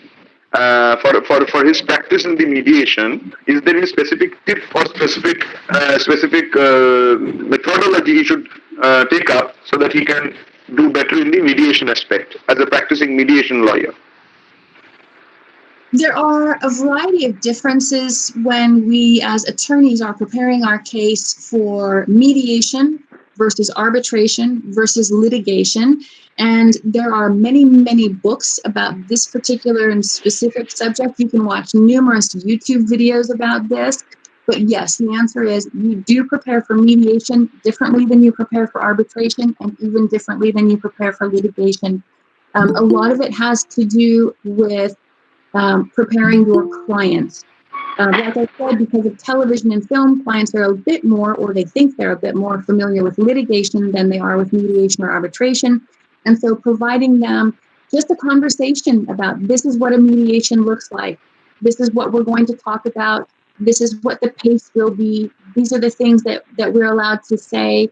for his practice in the mediation. Is there any specific tip or specific methodology he should take up so that he can do better in the mediation aspect as a practicing mediation lawyer? There are a variety of differences when we as attorneys are preparing our case for mediation versus arbitration versus litigation. And there are many, many books about this particular and specific subject. You can watch numerous YouTube videos about this. But yes, the answer is you do prepare for mediation differently than you prepare for arbitration, and even differently than you prepare for litigation. A lot of it has to do with preparing your clients. Like I said, because of television and film, clients are a bit more, or they think they're a bit more familiar with litigation than they are with mediation or arbitration. And so providing them just a conversation about this is what a mediation looks like. This is what we're going to talk about. This is what the pace will be. These are the things that we're allowed to say.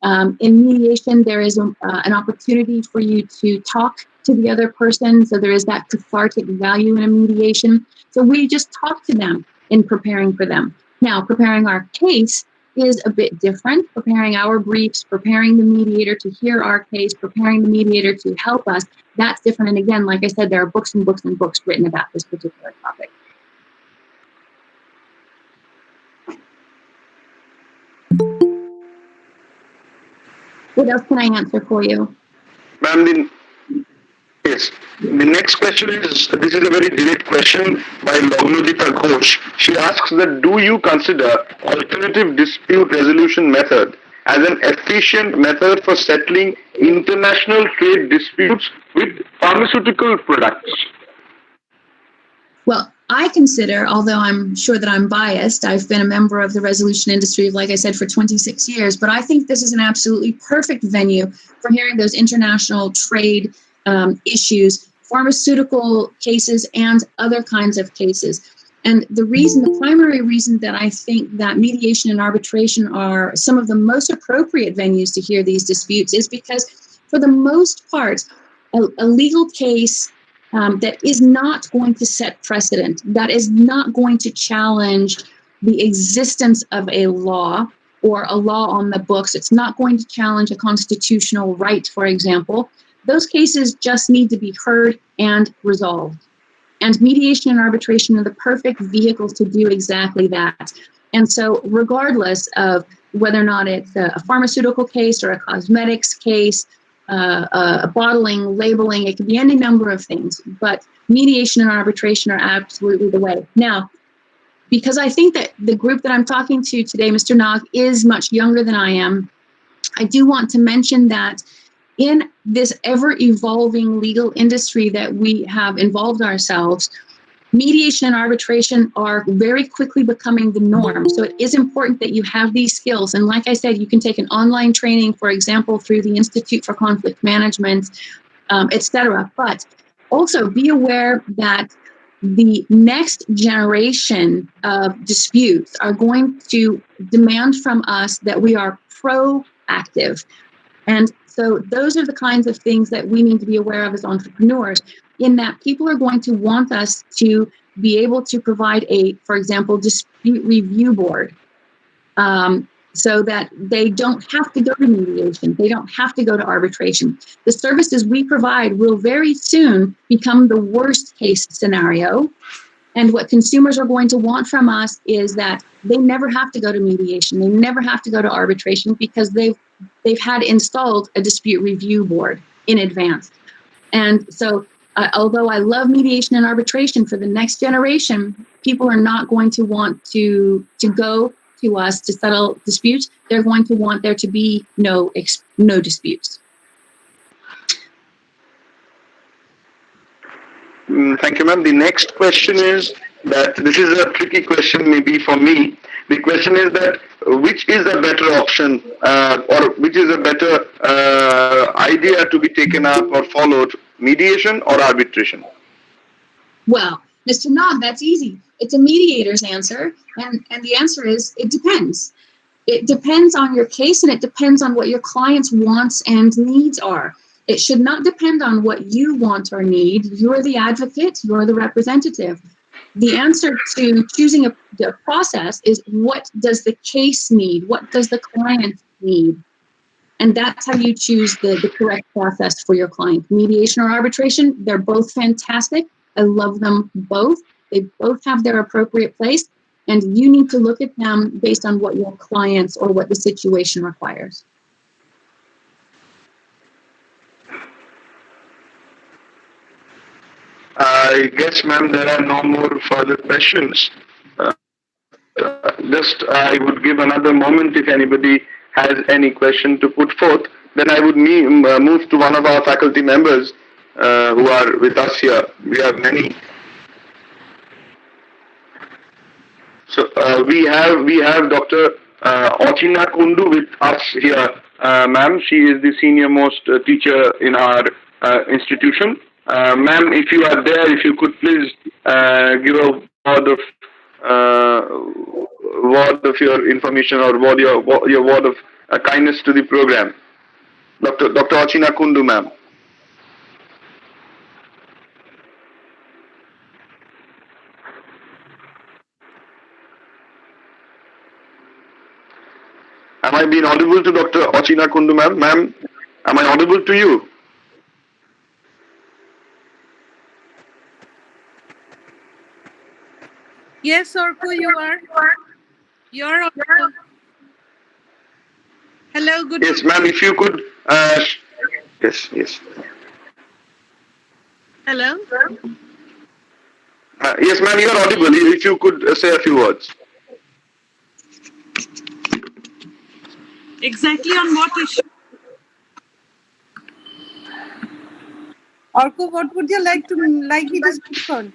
In mediation, there is an opportunity for you to talk to the other person. So there is that cathartic value in a mediation. So we just talk to them in preparing for them. Now, preparing our case is a bit different. Preparing our briefs, preparing the mediator to hear our case, preparing the mediator to help us, that's different. And again, like I said, there are books and books and books written about this particular topic. What else can I answer for you? Ma'am, yes. The next question is, this is a very direct question by Lognodita Ghosh. She asks that, do you consider alternative dispute resolution method as an efficient method for settling international trade disputes with pharmaceutical products? Well, I consider, although I'm sure that I'm biased, I've been a member of the resolution industry, like I said, for 26 years, but I think this is an absolutely perfect venue for hearing those international trade issues, pharmaceutical cases, and other kinds of cases. And the primary reason that I think that mediation and arbitration are some of the most appropriate venues to hear these disputes is because, for the most part, a legal case that is not going to set precedent, that is not going to challenge the existence of a law or a law on the books. It's not going to challenge a constitutional right, for example. Those cases just need to be heard and resolved. And mediation and arbitration are the perfect vehicles to do exactly that. And so regardless of whether or not it's a pharmaceutical case or a cosmetics case, a bottling, labeling, it can be any number of things, but mediation and arbitration are absolutely the way. Now, because I think that the group that I'm talking to today, Mr. Nag, is much younger than I am, I do want to mention that in this ever-evolving legal industry that we have involved ourselves, mediation and arbitration are very quickly becoming the norm. So it is important that you have these skills. And like I said, you can take an online training, for example, through the Institute for Conflict Management, etc. But also be aware that the next generation of disputes are going to demand from us that we are proactive. And so those are the kinds of things that we need to be aware of as entrepreneurs, in that people are going to want us to be able to provide for example, dispute review board, so that they don't have to go to mediation, they don't have to go to arbitration. The services we provide will very soon become the worst case scenario. And what consumers are going to want from us is that they never have to go to mediation, they never have to go to arbitration, because they've had installed a dispute review board in advance. And so although I love mediation and arbitration, for the next generation, people are not going to want to go to us to settle disputes. They're going to want there to be no disputes. Thank you, ma'am. The next question is that, this is a tricky question maybe for me. The question is that, which is a better option or which is a better idea to be taken up or followed, mediation or arbitration? Well, Mr. Nag, that's easy. It's a mediator's answer. And the answer is, it depends. It depends on your case, and it depends on what your client's wants and needs are. It should not depend on what you want or need. You're the advocate, you're the representative. The answer to choosing a process is, what does the case need? What does the client need? And that's how you choose the correct process for your client. Mediation or arbitration, they're both fantastic. I love them both. They both have their appropriate place, and you need to look at them based on what your clients or what the situation requires. I guess, ma'am, there are no more further questions. Just I would give another moment if anybody has any question to put forth. Then I would move to one of our faculty members who are with us here. We have many. So we have Dr. Ochina Kundu with us here, ma'am. She is the senior most teacher in our institution. Ma'am, if you are there, if you could please give a word of your information or your word of kindness to the program, Dr. Ochina Kundu, ma'am. Am I being audible to Dr. Ochina Kundu, ma'am? Ma'am, am I audible to you? Yes, Orko, you are. You're audible. Hello, good. Yes, ma'am. If you could. Yes, yes. Hello. Yes, ma'am. You are audible. If you could say a few words. Exactly on what issue? Orko, what would you like me to speak on?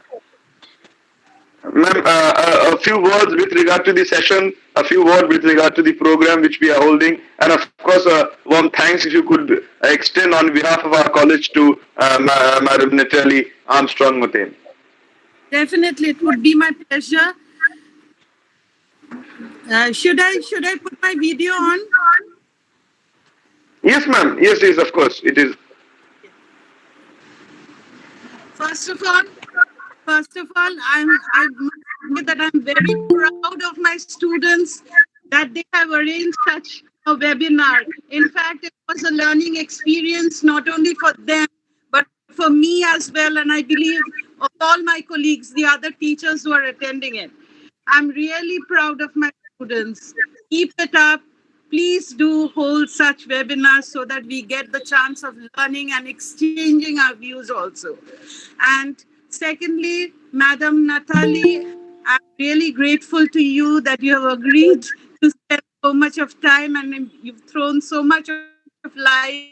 Ma'am, a few words with regard to the session, a few words with regard to the program which we are holding, and of course, warm thanks if you could extend on behalf of our college to Madam Natalie Armstrong Motain. Definitely, it would be my pleasure. Should I put my video on? Yes, ma'am. Yes, yes, of course, it is. First of all, I must say that I'm very proud of my students that they have arranged such a webinar. In fact, it was a learning experience not only for them but for me as well, and I believe of all my colleagues, the other teachers who are attending it. I'm really proud of my students. Keep it up. Please do hold such webinars so that we get the chance of learning and exchanging our views also. And secondly, Madam Natali, I'm really grateful to you that you have agreed to spend so much of time and you've thrown so much of light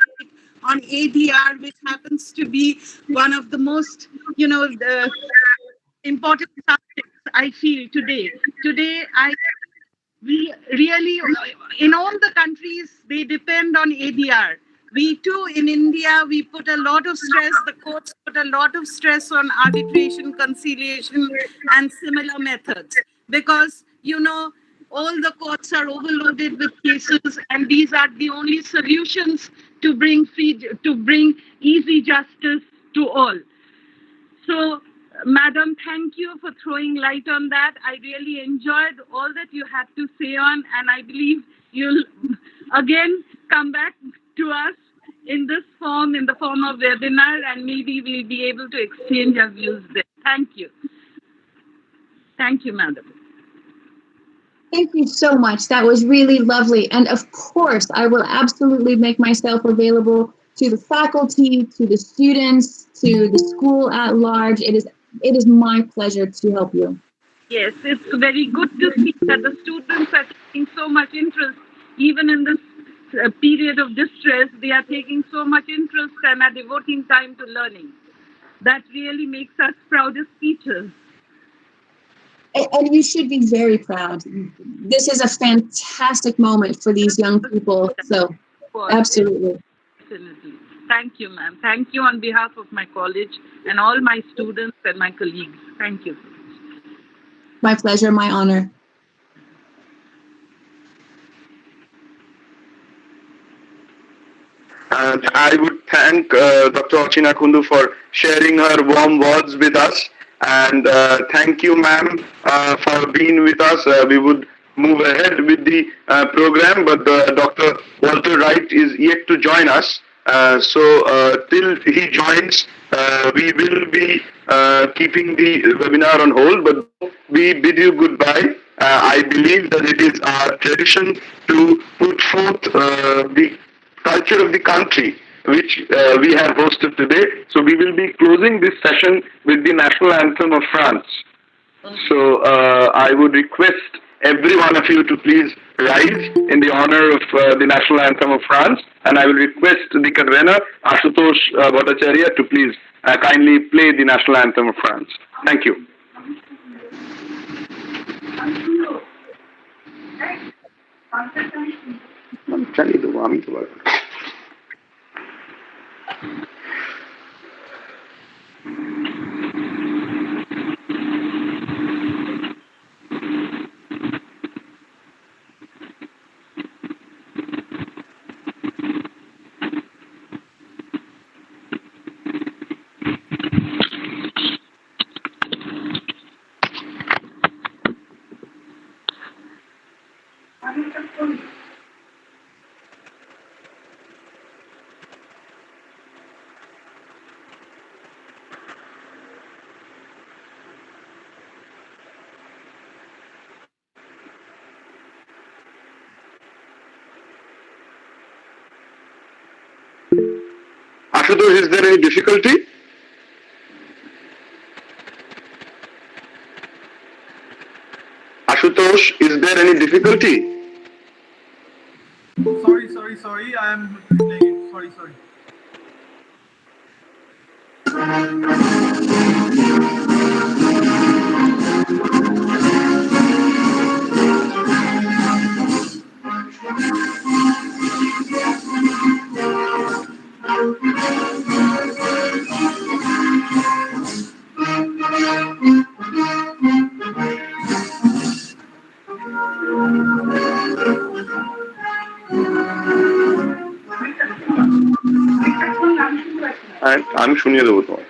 on ADR, which happens to be one of the most, the important subjects I feel today. Today, we really, in all the countries, they depend on ADR. We too, in India, we put a lot of stress, the courts put a lot of stress on arbitration, conciliation, and similar methods because, all the courts are overloaded with cases, and these are the only solutions to bring easy justice to all. So, Madam, thank you for throwing light on that. I really enjoyed all that you had to say on, and I believe you'll again come back to us in this form, in the form of webinar, and maybe we'll be able to exchange our views there. Thank you. Thank you, Madam. Thank you so much. That was really lovely. And of course, I will absolutely make myself available to the faculty, to the students, to the school at large. It is my pleasure to help you. Yes, it's very good to see that the students are taking so much interest, even in this period of distress. They are taking so much interest and are devoting time to learning. That really makes us proud as teachers. And you should be very proud. This is a fantastic moment for these young people. So, absolutely. Definitely. Thank you, ma'am. Thank you on behalf of my college and all my students and my colleagues. Thank you. My pleasure, my honor. And I would thank Dr. Ochina Kundu for sharing her warm words with us. And thank you, ma'am, for being with us. We would move ahead with the program, but Dr. Walter Wright is yet to join us. So till he joins, we will be keeping the webinar on hold, but we bid you goodbye. I believe that it is our tradition to put forth the culture of the country. which we have hosted today. So we will be closing this session with the national anthem of France. So I would request every one of you to please rise in the honor of the national anthem of France, and I will request the convener Ashutosh Bhattacharya to please kindly play the national anthem of France. Thank you. Ashutosh, is there any difficulty? Ashutosh, is there any difficulty? Sorry. I am playing it. Sorry. আমি শুনিয়ে দেবো তোমার।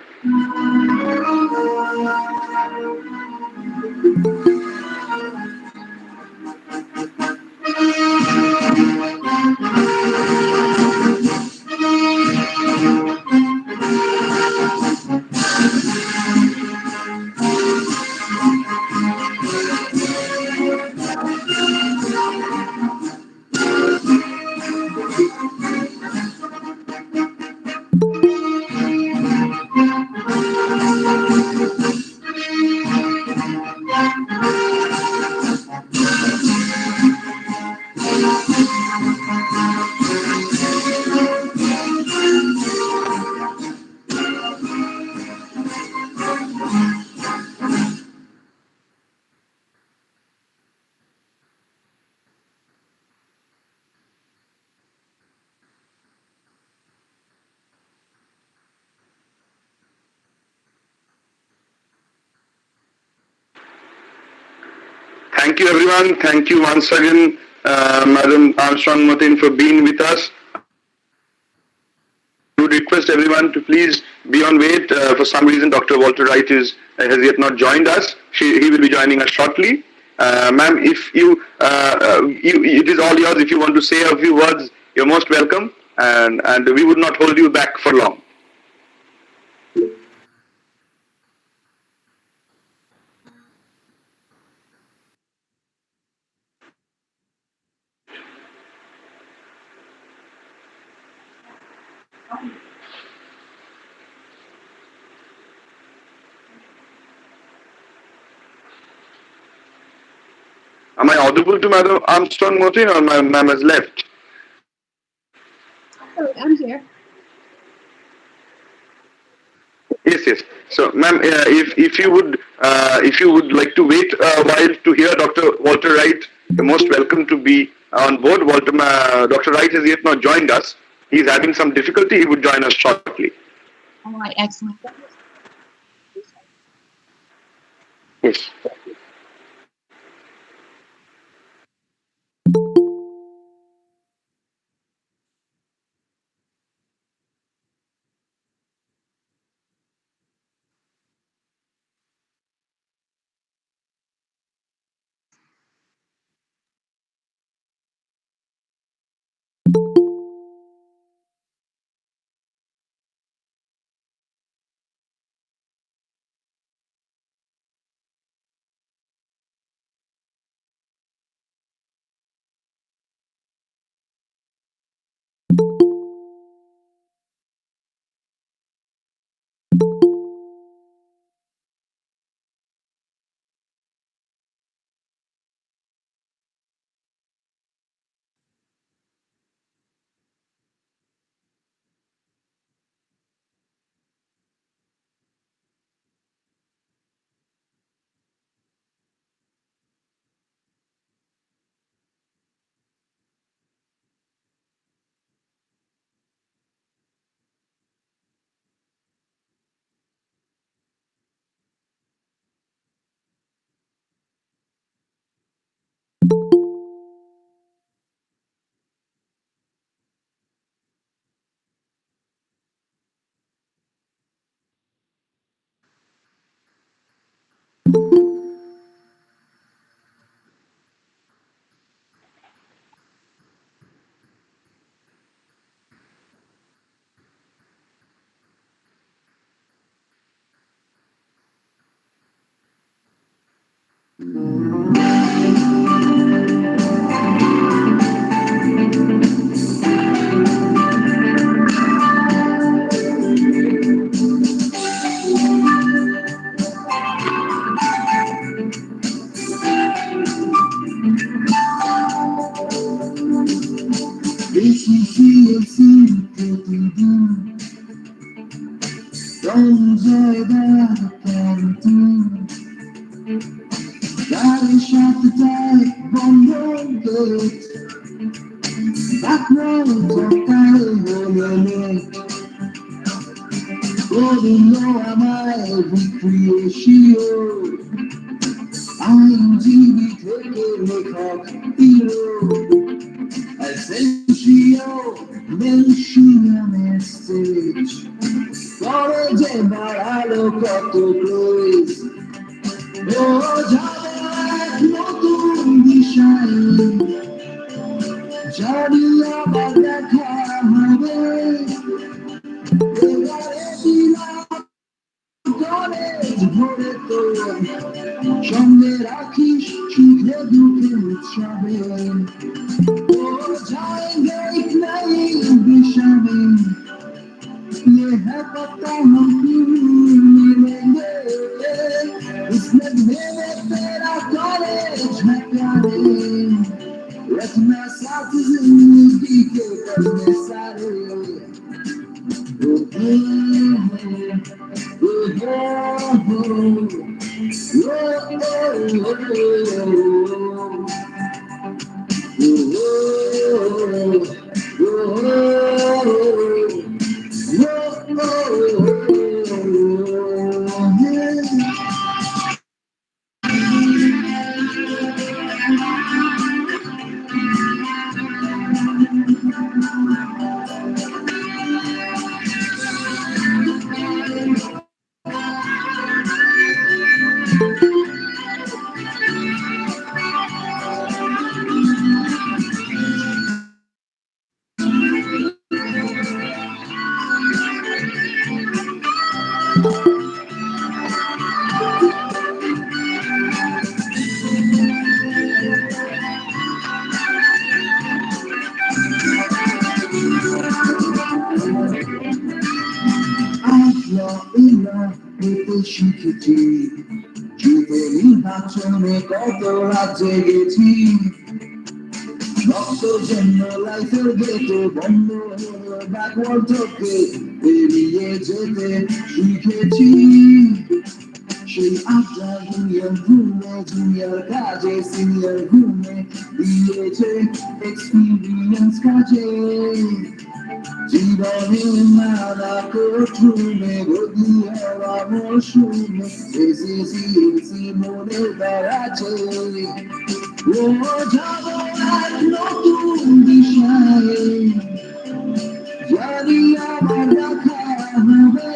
Thank you, everyone. Thank you once again, Madam Armstrong Martin, for being with us. I would request everyone to please be on wait. For some reason, Dr. Walter Wright has yet not joined us. He will be joining us shortly. Ma'am, if it is all yours. If you want to say a few words, you're most welcome, and we would not hold you back for long. Am I audible to Madam Armstrong Martin, or my ma'am has left? Oh, I'm here. Yes. So, ma'am, if you would like to wait a while to hear Dr. Walter Wright, you're most welcome to be on board. Dr. Wright has yet not joined us. He's having some difficulty. He would join us shortly. All right, excellent. Yes. canto. Daddy shut the day, one more good. Back roads of California. Oh, you know I'm a recreation. I'm TV taking a cock, hero. Essential, mention message. Gonna get my look up to close. Oh, Java, no to be shine. Johnny, I'm a black highway. They got every love, got it, put it through. Somewhere I keep looking with trouble. Oh, Johnny, great name, be shining. ये है पता हम क्यों मिलेंगे इसमें मेरे तेरा college है प्यारे रखना साथ जिंदगी के पन्ने सारे ओ Jubilee nazione কত রাজ্যে গেছি রক্ত জন্য লাইফের গেটে বন্ধ হলো ব্যাকওয়ার্ড থেকে বেরিয়ে যেতে শিখেছি সেই আড্ডা জুনিয়র কাজে সিনিয়র ঘুমে দিয়েছে এক্সপিরিয়েন্স কাজে জীবনে নানা কঠুনে গদি হওয়া মরশুমে এসেছি মনের বেড়াচ্ছে ও যাবো এক নতুন দিশায় জানি আমার দেখা হবে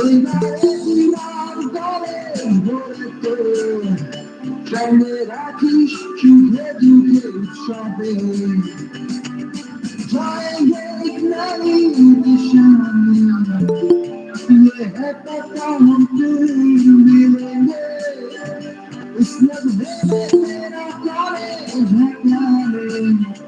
এবারে দিলাম করে ধরতে সঙ্গে রাখিস সুখে দুঃখে উৎসবে Trying to ignite the shine. Yeah, heck, I found to feeling it. It's never been when I got it. Heck,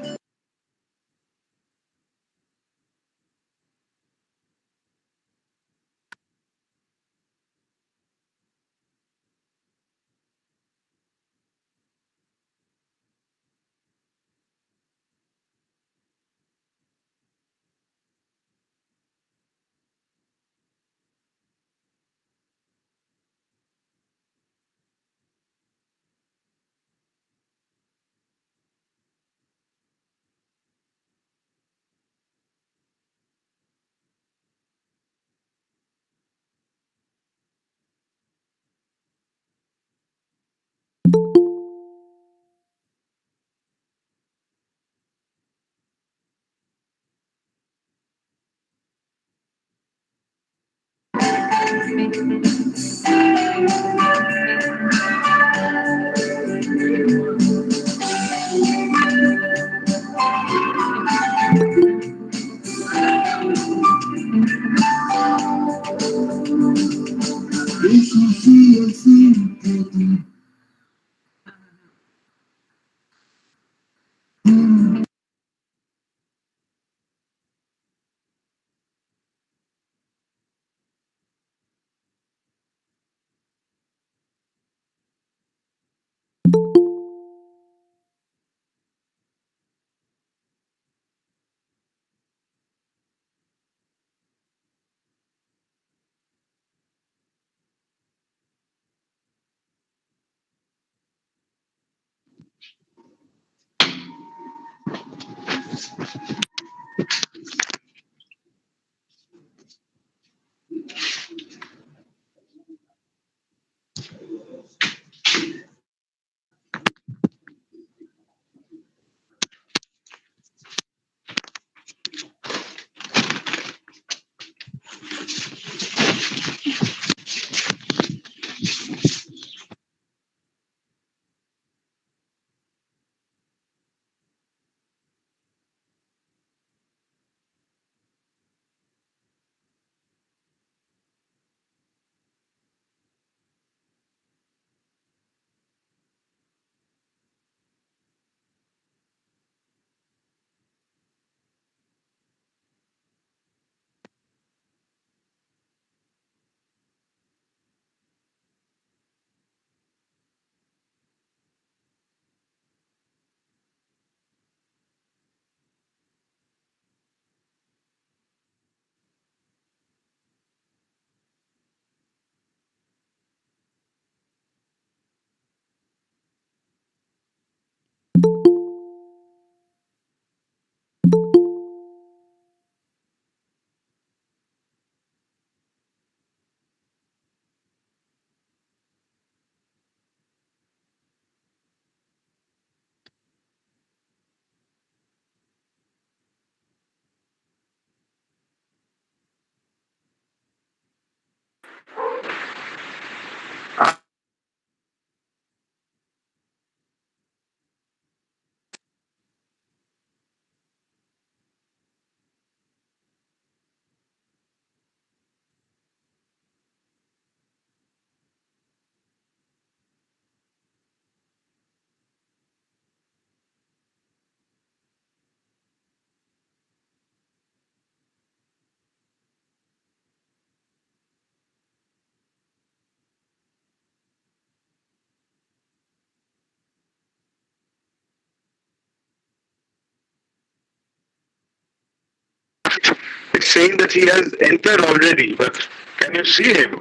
It's saying that he has entered already, but can you see him?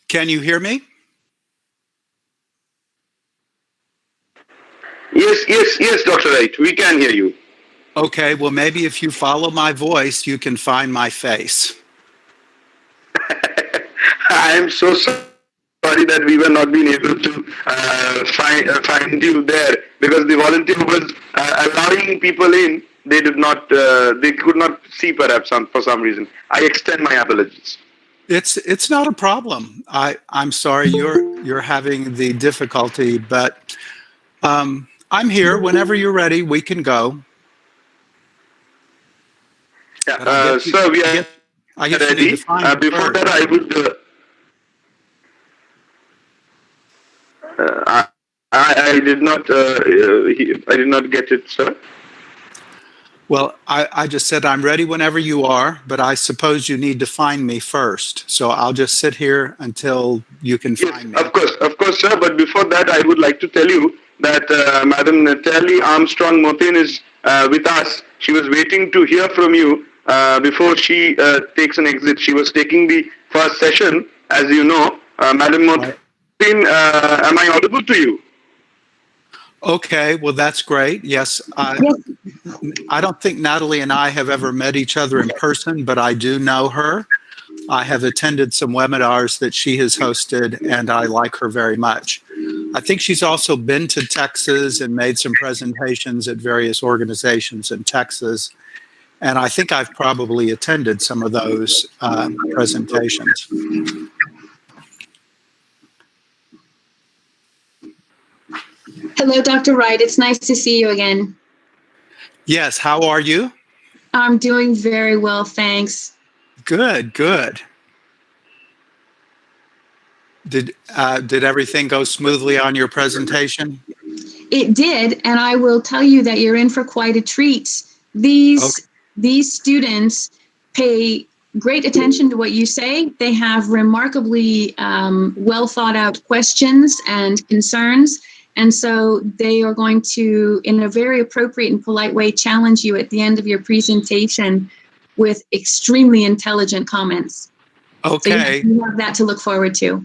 Can you hear me? Yes, Dr. Wright, we can hear you. Okay, well, maybe if you follow my voice, you can find my face. I am so sorry that we were not being able to find you there, because the volunteer was allowing people in. They did not. They could not see, perhaps, for some reason. I extend my apologies. It's not a problem. I'm sorry you're having the difficulty, but I'm here. Whenever you're ready, we can go. Yeah, so we are I guess ready. you need to find Before that, I would. I did not. I did not get it, sir. Well, I just said I'm ready whenever you are, but I suppose you need to find me first. So I'll just sit here until you can find me. Of course, sir. But before that, I would like to tell you that Madam Natalie Armstrong Motin is with us. She was waiting to hear from you before she takes an exit. She was taking the first session, as you know. Madam Motin, am I audible to you? Okay, well, that's great. Yes, I don't think Natalie and I have ever met each other in person, but I do know her. I have attended some webinars that she has hosted, and I like her very much. I think she's also been to Texas and made some presentations at various organizations in Texas, and I think I've probably attended some of those presentations. Hello, Dr. Wright. It's nice to see you again. Yes, how are you? I'm doing very well, thanks. Good. Did everything go smoothly on your presentation? It did, and I will tell you that you're in for quite a treat. These students pay great attention to what you say. They have remarkably well thought out questions and concerns. And so they are going to, in a very appropriate and polite way, challenge you at the end of your presentation with extremely intelligent comments. Okay. So you have that to look forward to.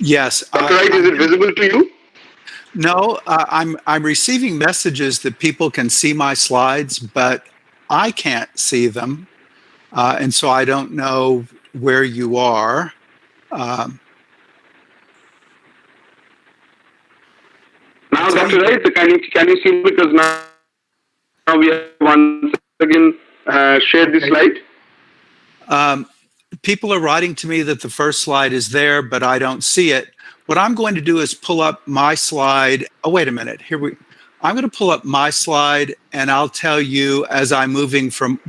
Yes. Dr. Wright, is it visible to you? No, I'm receiving messages that people can see my slides, but I can't see them, and so I don't know where you are. Um, Now, tell Dr. you, Wright, can you see, because now we have once again shared this slide. People are writing to me that the first slide is there, but I don't see it. What I'm going to do is pull up my slide. Oh, wait a minute. I'm going to pull up my slide, and I'll tell you as I'm moving from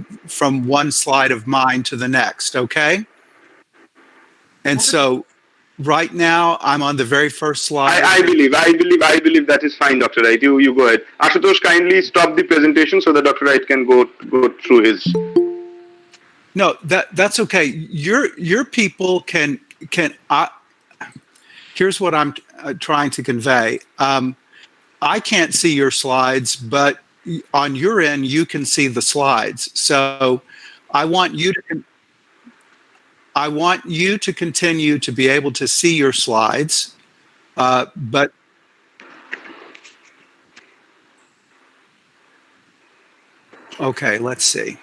one slide of mine to the next, okay? And so right now I'm on the very first slide. I believe that is fine, Dr. Wright. You go ahead. Ashutosh, kindly stop the presentation so that Dr. Wright can go through his. No, that's okay. Your people can. Here's what I'm trying to convey. I can't see your slides, but on your end you can see the slides. So I want you to continue to be able to see your slides, but okay. Let's see.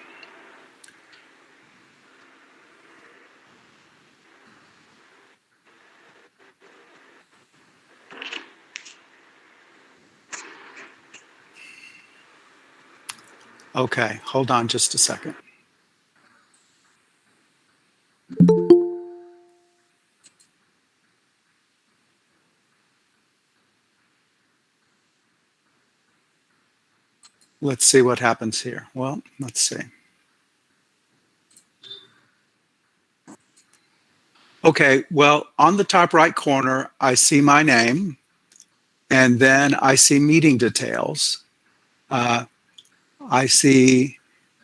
Okay, hold on just a second. Let's see what happens here. Well, let's see. Okay, well, on the top right corner, I see my name, and then I see meeting details. I see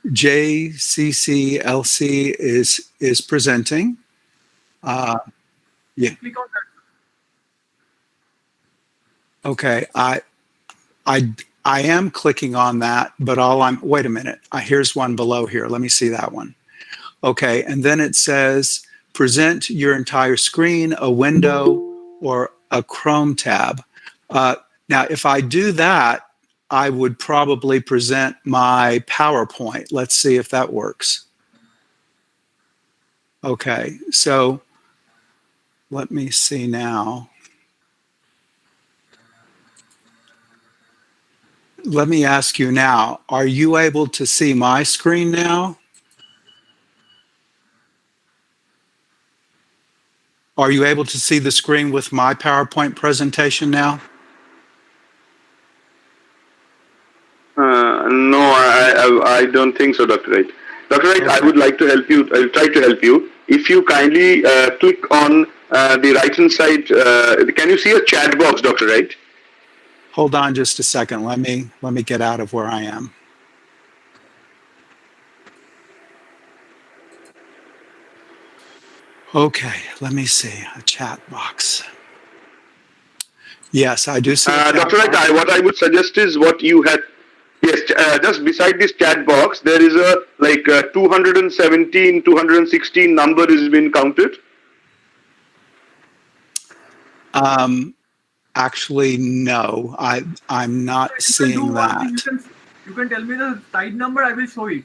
JCCLC is presenting. Yeah. Okay, I am clicking on that, but wait a minute. Here's one below here. Let me see that one. Okay, and then it says present your entire screen, a window, or a Chrome tab. Now, if I do that, I would probably present my PowerPoint. Let's see if that works. Okay, so let me see now. Let me ask you now, are you able to see my screen now? Are you able to see the screen with my PowerPoint presentation now? No, I don't think so, Dr. Wright. Dr. Wright, okay. I would like to help you. I'll try to help you. If you kindly click on the right-hand side, can you see a chat box, Dr. Wright? Hold on just a second. Let me get out of where I am. Okay, let me see. A chat box. Yes, I do see a chat Dr. Wright, what I would suggest is what you had. Yes, just beside this chat box, there is a 217, 216 number has been counted. Actually, no, I'm not seeing that. You can tell me the slide number. I will show it.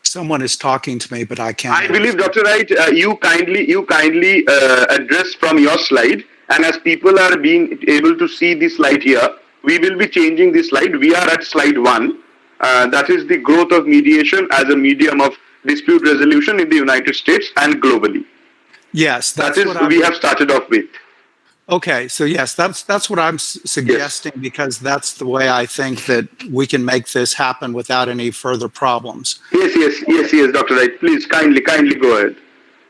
Someone is talking to me, but I can't. I believe, Dr. Wright, you kindly address from your slide, and as people are being able to see the slide here, we will be changing the slide. We are at slide 1. That is the growth of mediation as a medium of dispute resolution in the United States and globally. Yes, that is what we have started off with. Okay, so yes, that's what I'm suggesting, yes. Because that's the way I think that we can make this happen without any further problems. Yes, Dr. Wright. Please kindly go ahead.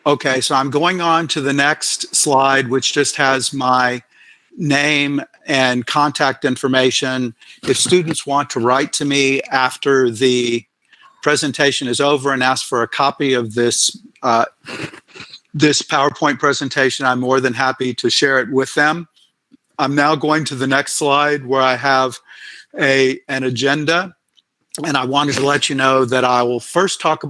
Okay, so I'm going on to the next slide, which just has my name and contact information. If students want to write to me after the presentation is over and ask for a copy of this this PowerPoint presentation, I'm more than happy to share it with them. I'm now going to the next slide where I have an agenda, and I wanted to let you know that I will first talk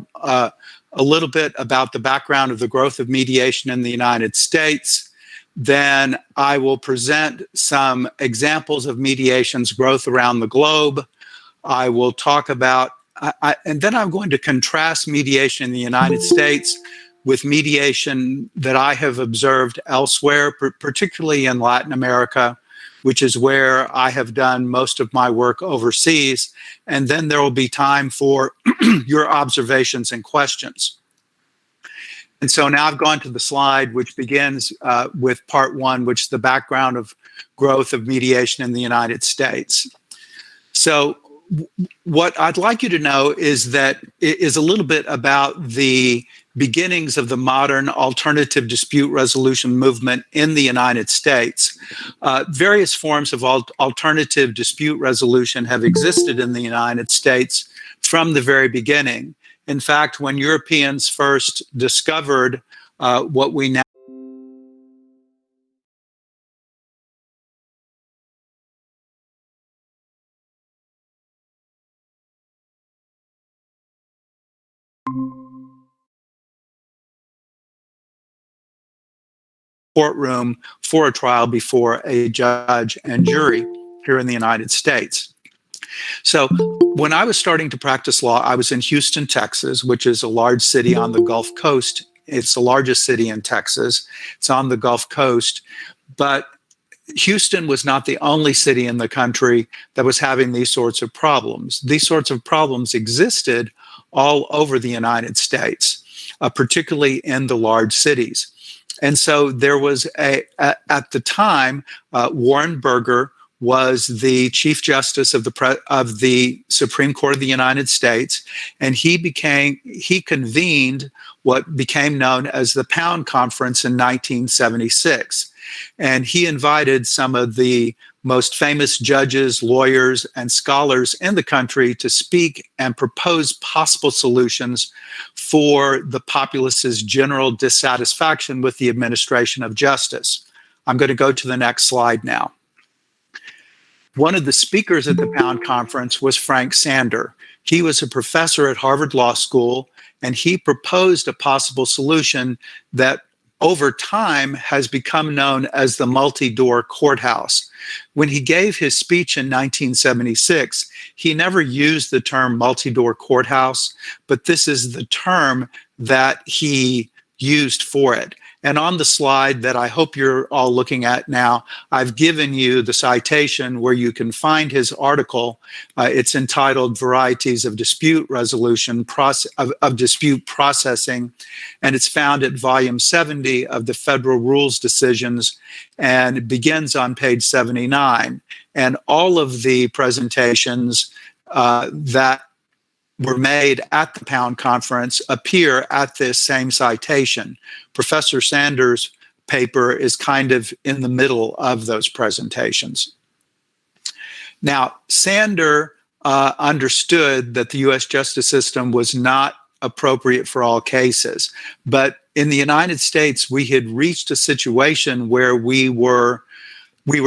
a little bit about the background of the growth of mediation in the United States. Then I will present some examples of mediation's growth around the globe. I will talk about, and then I'm going to contrast mediation in the United States with mediation that I have observed elsewhere, particularly in Latin America, which is where I have done most of my work overseas. And then there will be time for your observations and questions. And so now I've gone to the slide, which begins with part one, which is the background of growth of mediation in the United States. So what I'd like you to know is that it is a little bit about the beginnings of the modern alternative dispute resolution movement in the United States. Various forms of alternative dispute resolution have existed in the United States from the very beginning. In fact, when Europeans first discovered what we now courtroom for a trial before a judge and jury here in the United States. So when I was starting to practice law, I was in Houston, Texas, which is a large city on the Gulf Coast. It's the largest city in Texas. It's on the Gulf Coast. But Houston was not the only city in the country that was having these sorts of problems. These sorts of problems existed all over the United States, particularly in the large cities. And so there was at the time, Warren Burger was the Chief Justice of the Supreme Court of the United States, and he convened what became known as the Pound Conference in 1976. And he invited some of the most famous judges, lawyers, and scholars in the country to speak and propose possible solutions for the populace's general dissatisfaction with the administration of justice. I'm going to go to the next slide now. One of the speakers at the Pound Conference was Frank Sander. He was a professor at Harvard Law School, and he proposed a possible solution that over time has become known as the multi-door courthouse. When he gave his speech in 1976, he never used the term multi-door courthouse, but this is the term that he used for it. And on the slide that I hope you're all looking at now, I've given you the citation where you can find his article. It's entitled Varieties of Dispute Resolution, of Dispute Processing, and it's found at volume 70 of the Federal Rules Decisions, and it begins on page 79. And all of the presentations that were made at the Pound Conference appear at this same citation. Professor Sanders' paper is kind of in the middle of those presentations. Now, Sander understood that the U.S. justice system was not appropriate for all cases, but in the United States, we had reached a situation where we were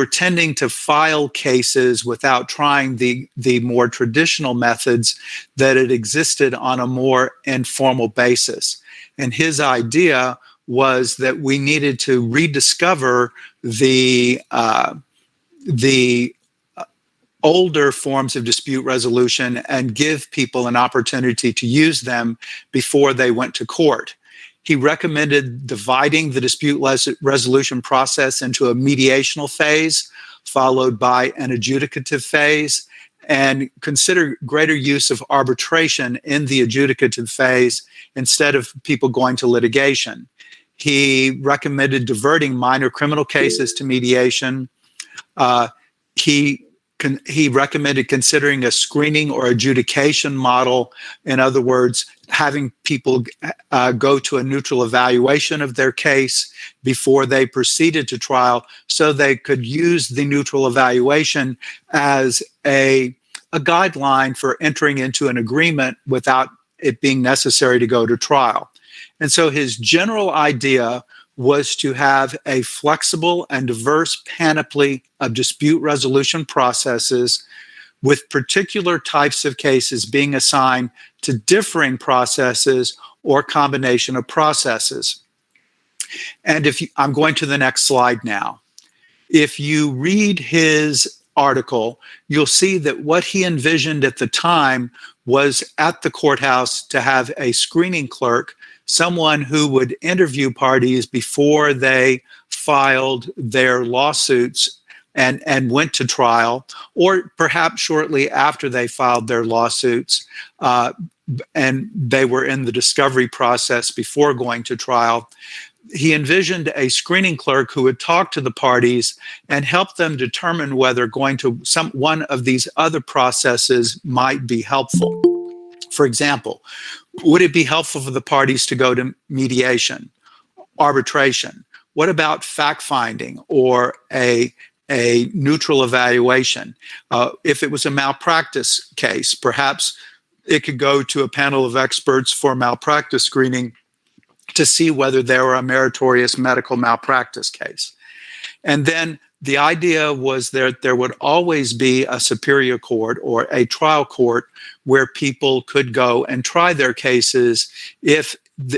tending to file cases without trying the more traditional methods that had existed on a more informal basis. And his idea was that we needed to rediscover the older forms of dispute resolution and give people an opportunity to use them before they went to court. He recommended dividing the dispute resolution process into a mediational phase, followed by an adjudicative phase, and consider greater use of arbitration in the adjudicative phase instead of people going to litigation. He recommended diverting minor criminal cases to mediation. He recommended considering a screening or adjudication model. In other words, having people go to a neutral evaluation of their case before they proceeded to trial, so they could use the neutral evaluation as a guideline for entering into an agreement without it being necessary to go to trial. And so his general idea was to have a flexible and diverse panoply of dispute resolution processes with particular types of cases being assigned to differing processes or combination of processes. And I'm going to the next slide now. If you read his article, you'll see that what he envisioned at the time was at the courthouse to have a screening clerk, someone who would interview parties before they filed their lawsuits and went to trial, or perhaps shortly after they filed their lawsuits and they were in the discovery process before going to trial. He envisioned a screening clerk who would talk to the parties and help them determine whether going to one of these other processes might be helpful. For example, would it be helpful for the parties to go to mediation, arbitration? What about fact-finding or a neutral evaluation? If it was a malpractice case, perhaps it could go to a panel of experts for malpractice screening to see whether there were a meritorious medical malpractice case. And then the idea was that there would always be a superior court or a trial court where people could go and try their cases if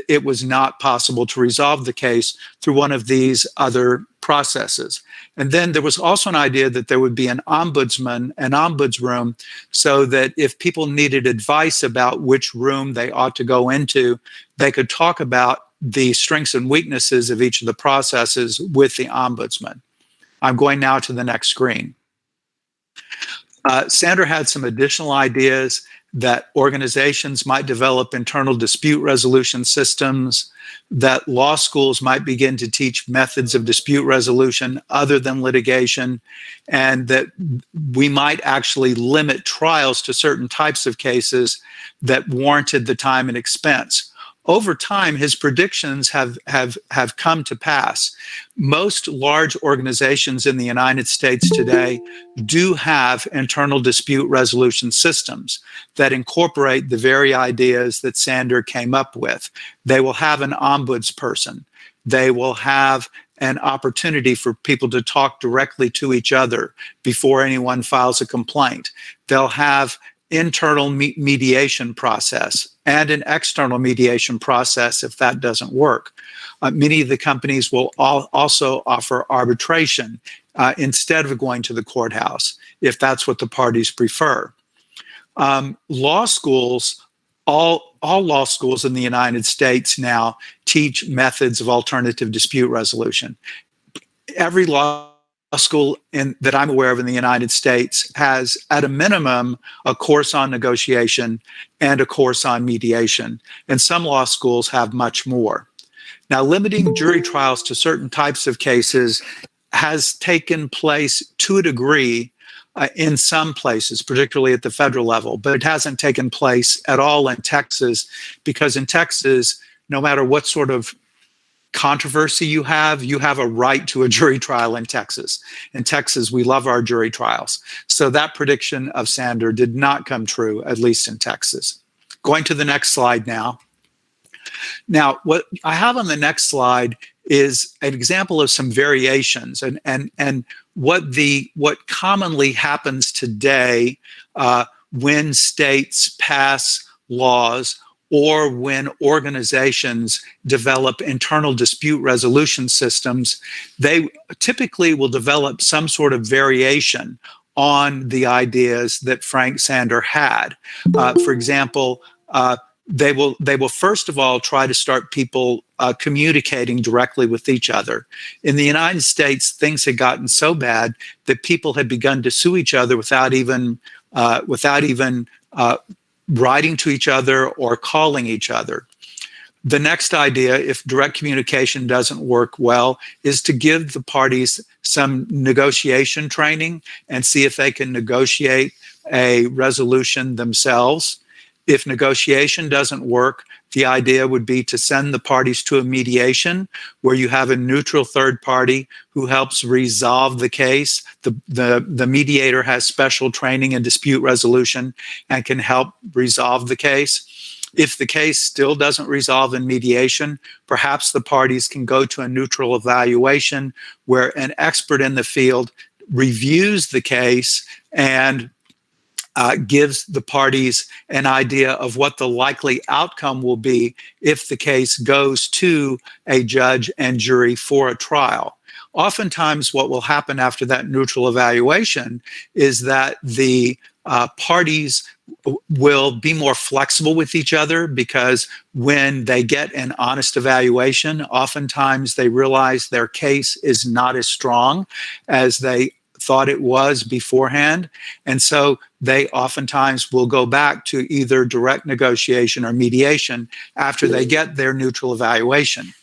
it was not possible to resolve the case through one of these other processes. And then there was also an idea that there would be an ombudsman, an ombuds room, so that if people needed advice about which room they ought to go into, they could talk about the strengths and weaknesses of each of the processes with the ombudsman. I'm going now to the next screen. Sandor had some additional ideas that organizations might develop internal dispute resolution systems, that law schools might begin to teach methods of dispute resolution other than litigation, and that we might actually limit trials to certain types of cases that warranted the time and expense. Over time, his predictions have come to pass. Most large organizations in the United States today do have internal dispute resolution systems that incorporate the very ideas that Sandor came up with. They will have an ombudsperson. They will have an opportunity for people to talk directly to each other before anyone files a complaint. They'll have internal mediation process and an external mediation process if that doesn't work. Many of the companies will also offer arbitration instead of going to the courthouse, if that's what the parties prefer. Law schools, all law schools in the United States now teach methods of alternative dispute resolution. Every law school that I'm aware of in the United States has, at a minimum, a course on negotiation and a course on mediation. And some law schools have much more. Now, limiting jury trials to certain types of cases has taken place to a degree in some places, particularly at the federal level, but it hasn't taken place at all in Texas, because in Texas, no matter what sort of controversy you have a right to a jury trial in Texas. In Texas, we love our jury trials. So that prediction of Sandor did not come true, at least in Texas. Going to the next slide now. Now, what I have on the next slide is an example of some variations and what commonly happens today when states pass laws or when organizations develop internal dispute resolution systems. They typically will develop some sort of variation on the ideas that Frank Sandor had. For example, they will first of all try to start people communicating directly with each other. In the United States, things had gotten so bad that people had begun to sue each other without even writing to each other or calling each other. The next idea, if direct communication doesn't work well, is to give the parties some negotiation training and see if they can negotiate a resolution themselves. If negotiation doesn't work, the idea would be to send the parties to a mediation where you have a neutral third party who helps resolve the case. The mediator has special training in dispute resolution and can help resolve the case. If the case still doesn't resolve in mediation, perhaps the parties can go to a neutral evaluation where an expert in the field reviews the case and gives the parties an idea of what the likely outcome will be if the case goes to a judge and jury for a trial. Oftentimes, what will happen after that neutral evaluation is that the parties will be more flexible with each other, because when they get an honest evaluation, oftentimes they realize their case is not as strong as they thought it was beforehand. And so they oftentimes will go back to either direct negotiation or mediation after they get their neutral evaluation.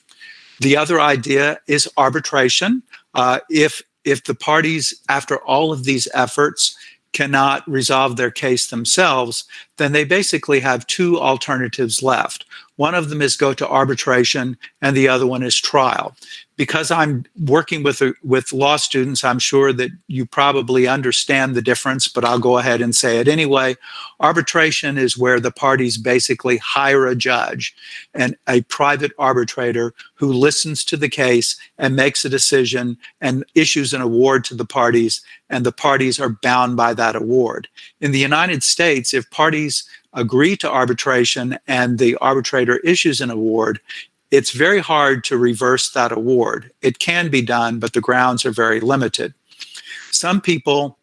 The other idea is arbitration. If the parties, after all of these efforts, cannot resolve their case themselves, then they basically have two alternatives left. One of them is go to arbitration, and the other one is trial. Because I'm working with law students, I'm sure that you probably understand the difference, but I'll go ahead and say it anyway. Arbitration is where the parties basically hire a judge and a private arbitrator who listens to the case and makes a decision and issues an award to the parties, and the parties are bound by that award. In the United States, if parties agree to arbitration and the arbitrator issues an award, it's very hard to reverse that award. It can be done, but the grounds are very limited. Some people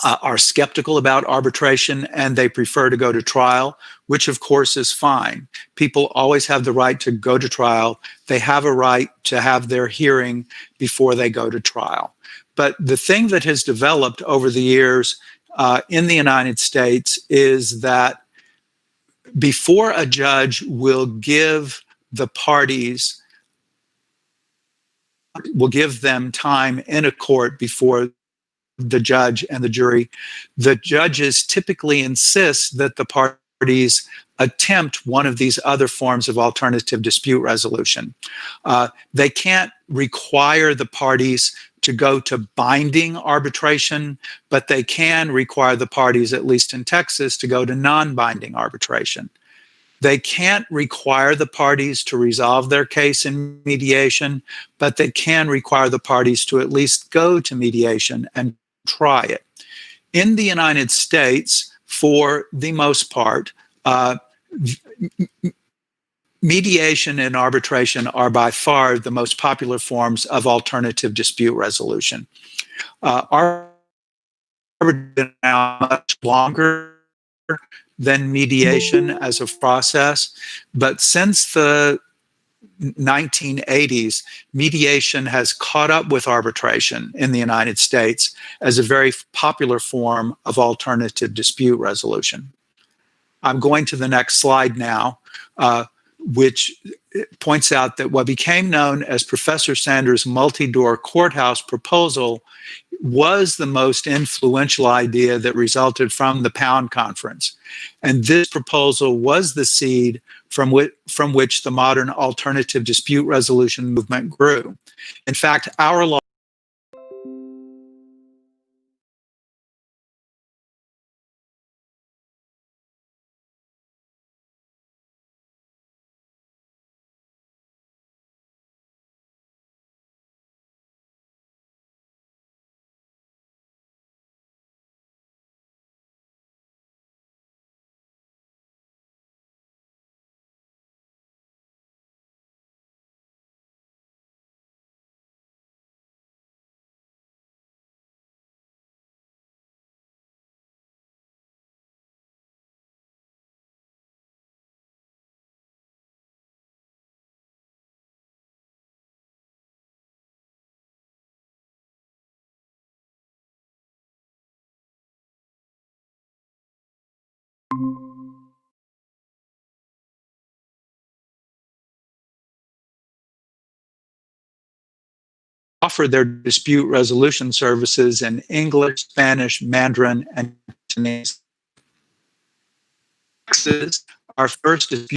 are skeptical about arbitration and they prefer to go to trial, which of course is fine. People always have the right to go to trial. They have a right to have their hearing before they go to trial. But the thing that has developed over the years in the United States is that before a judge will give the parties, will give them time in a court before the judge and the jury, the judges typically insist that the parties attempt one of these other forms of alternative dispute resolution. They can't require the parties to go to binding arbitration, but they can require the parties, at least in Texas, to go to non-binding arbitration. They can't require the parties to resolve their case in mediation, but they can require the parties to at least go to mediation and try it. In the United States, for the most part, mediation and arbitration are by far the most popular forms of alternative dispute resolution. Arbitration is now much longer than mediation as a process, but since the 1980s, mediation has caught up with arbitration in the United States as a very popular form of alternative dispute resolution. I'm going to the next slide now, which points out that what became known as Professor Sanders' multi-door courthouse proposal was the most influential idea that resulted from the Pound Conference. And this proposal was the seed from which the modern alternative dispute resolution movement grew. In fact, our law offer their dispute resolution services in English, Spanish, Mandarin, and Cantonese. Our first dispute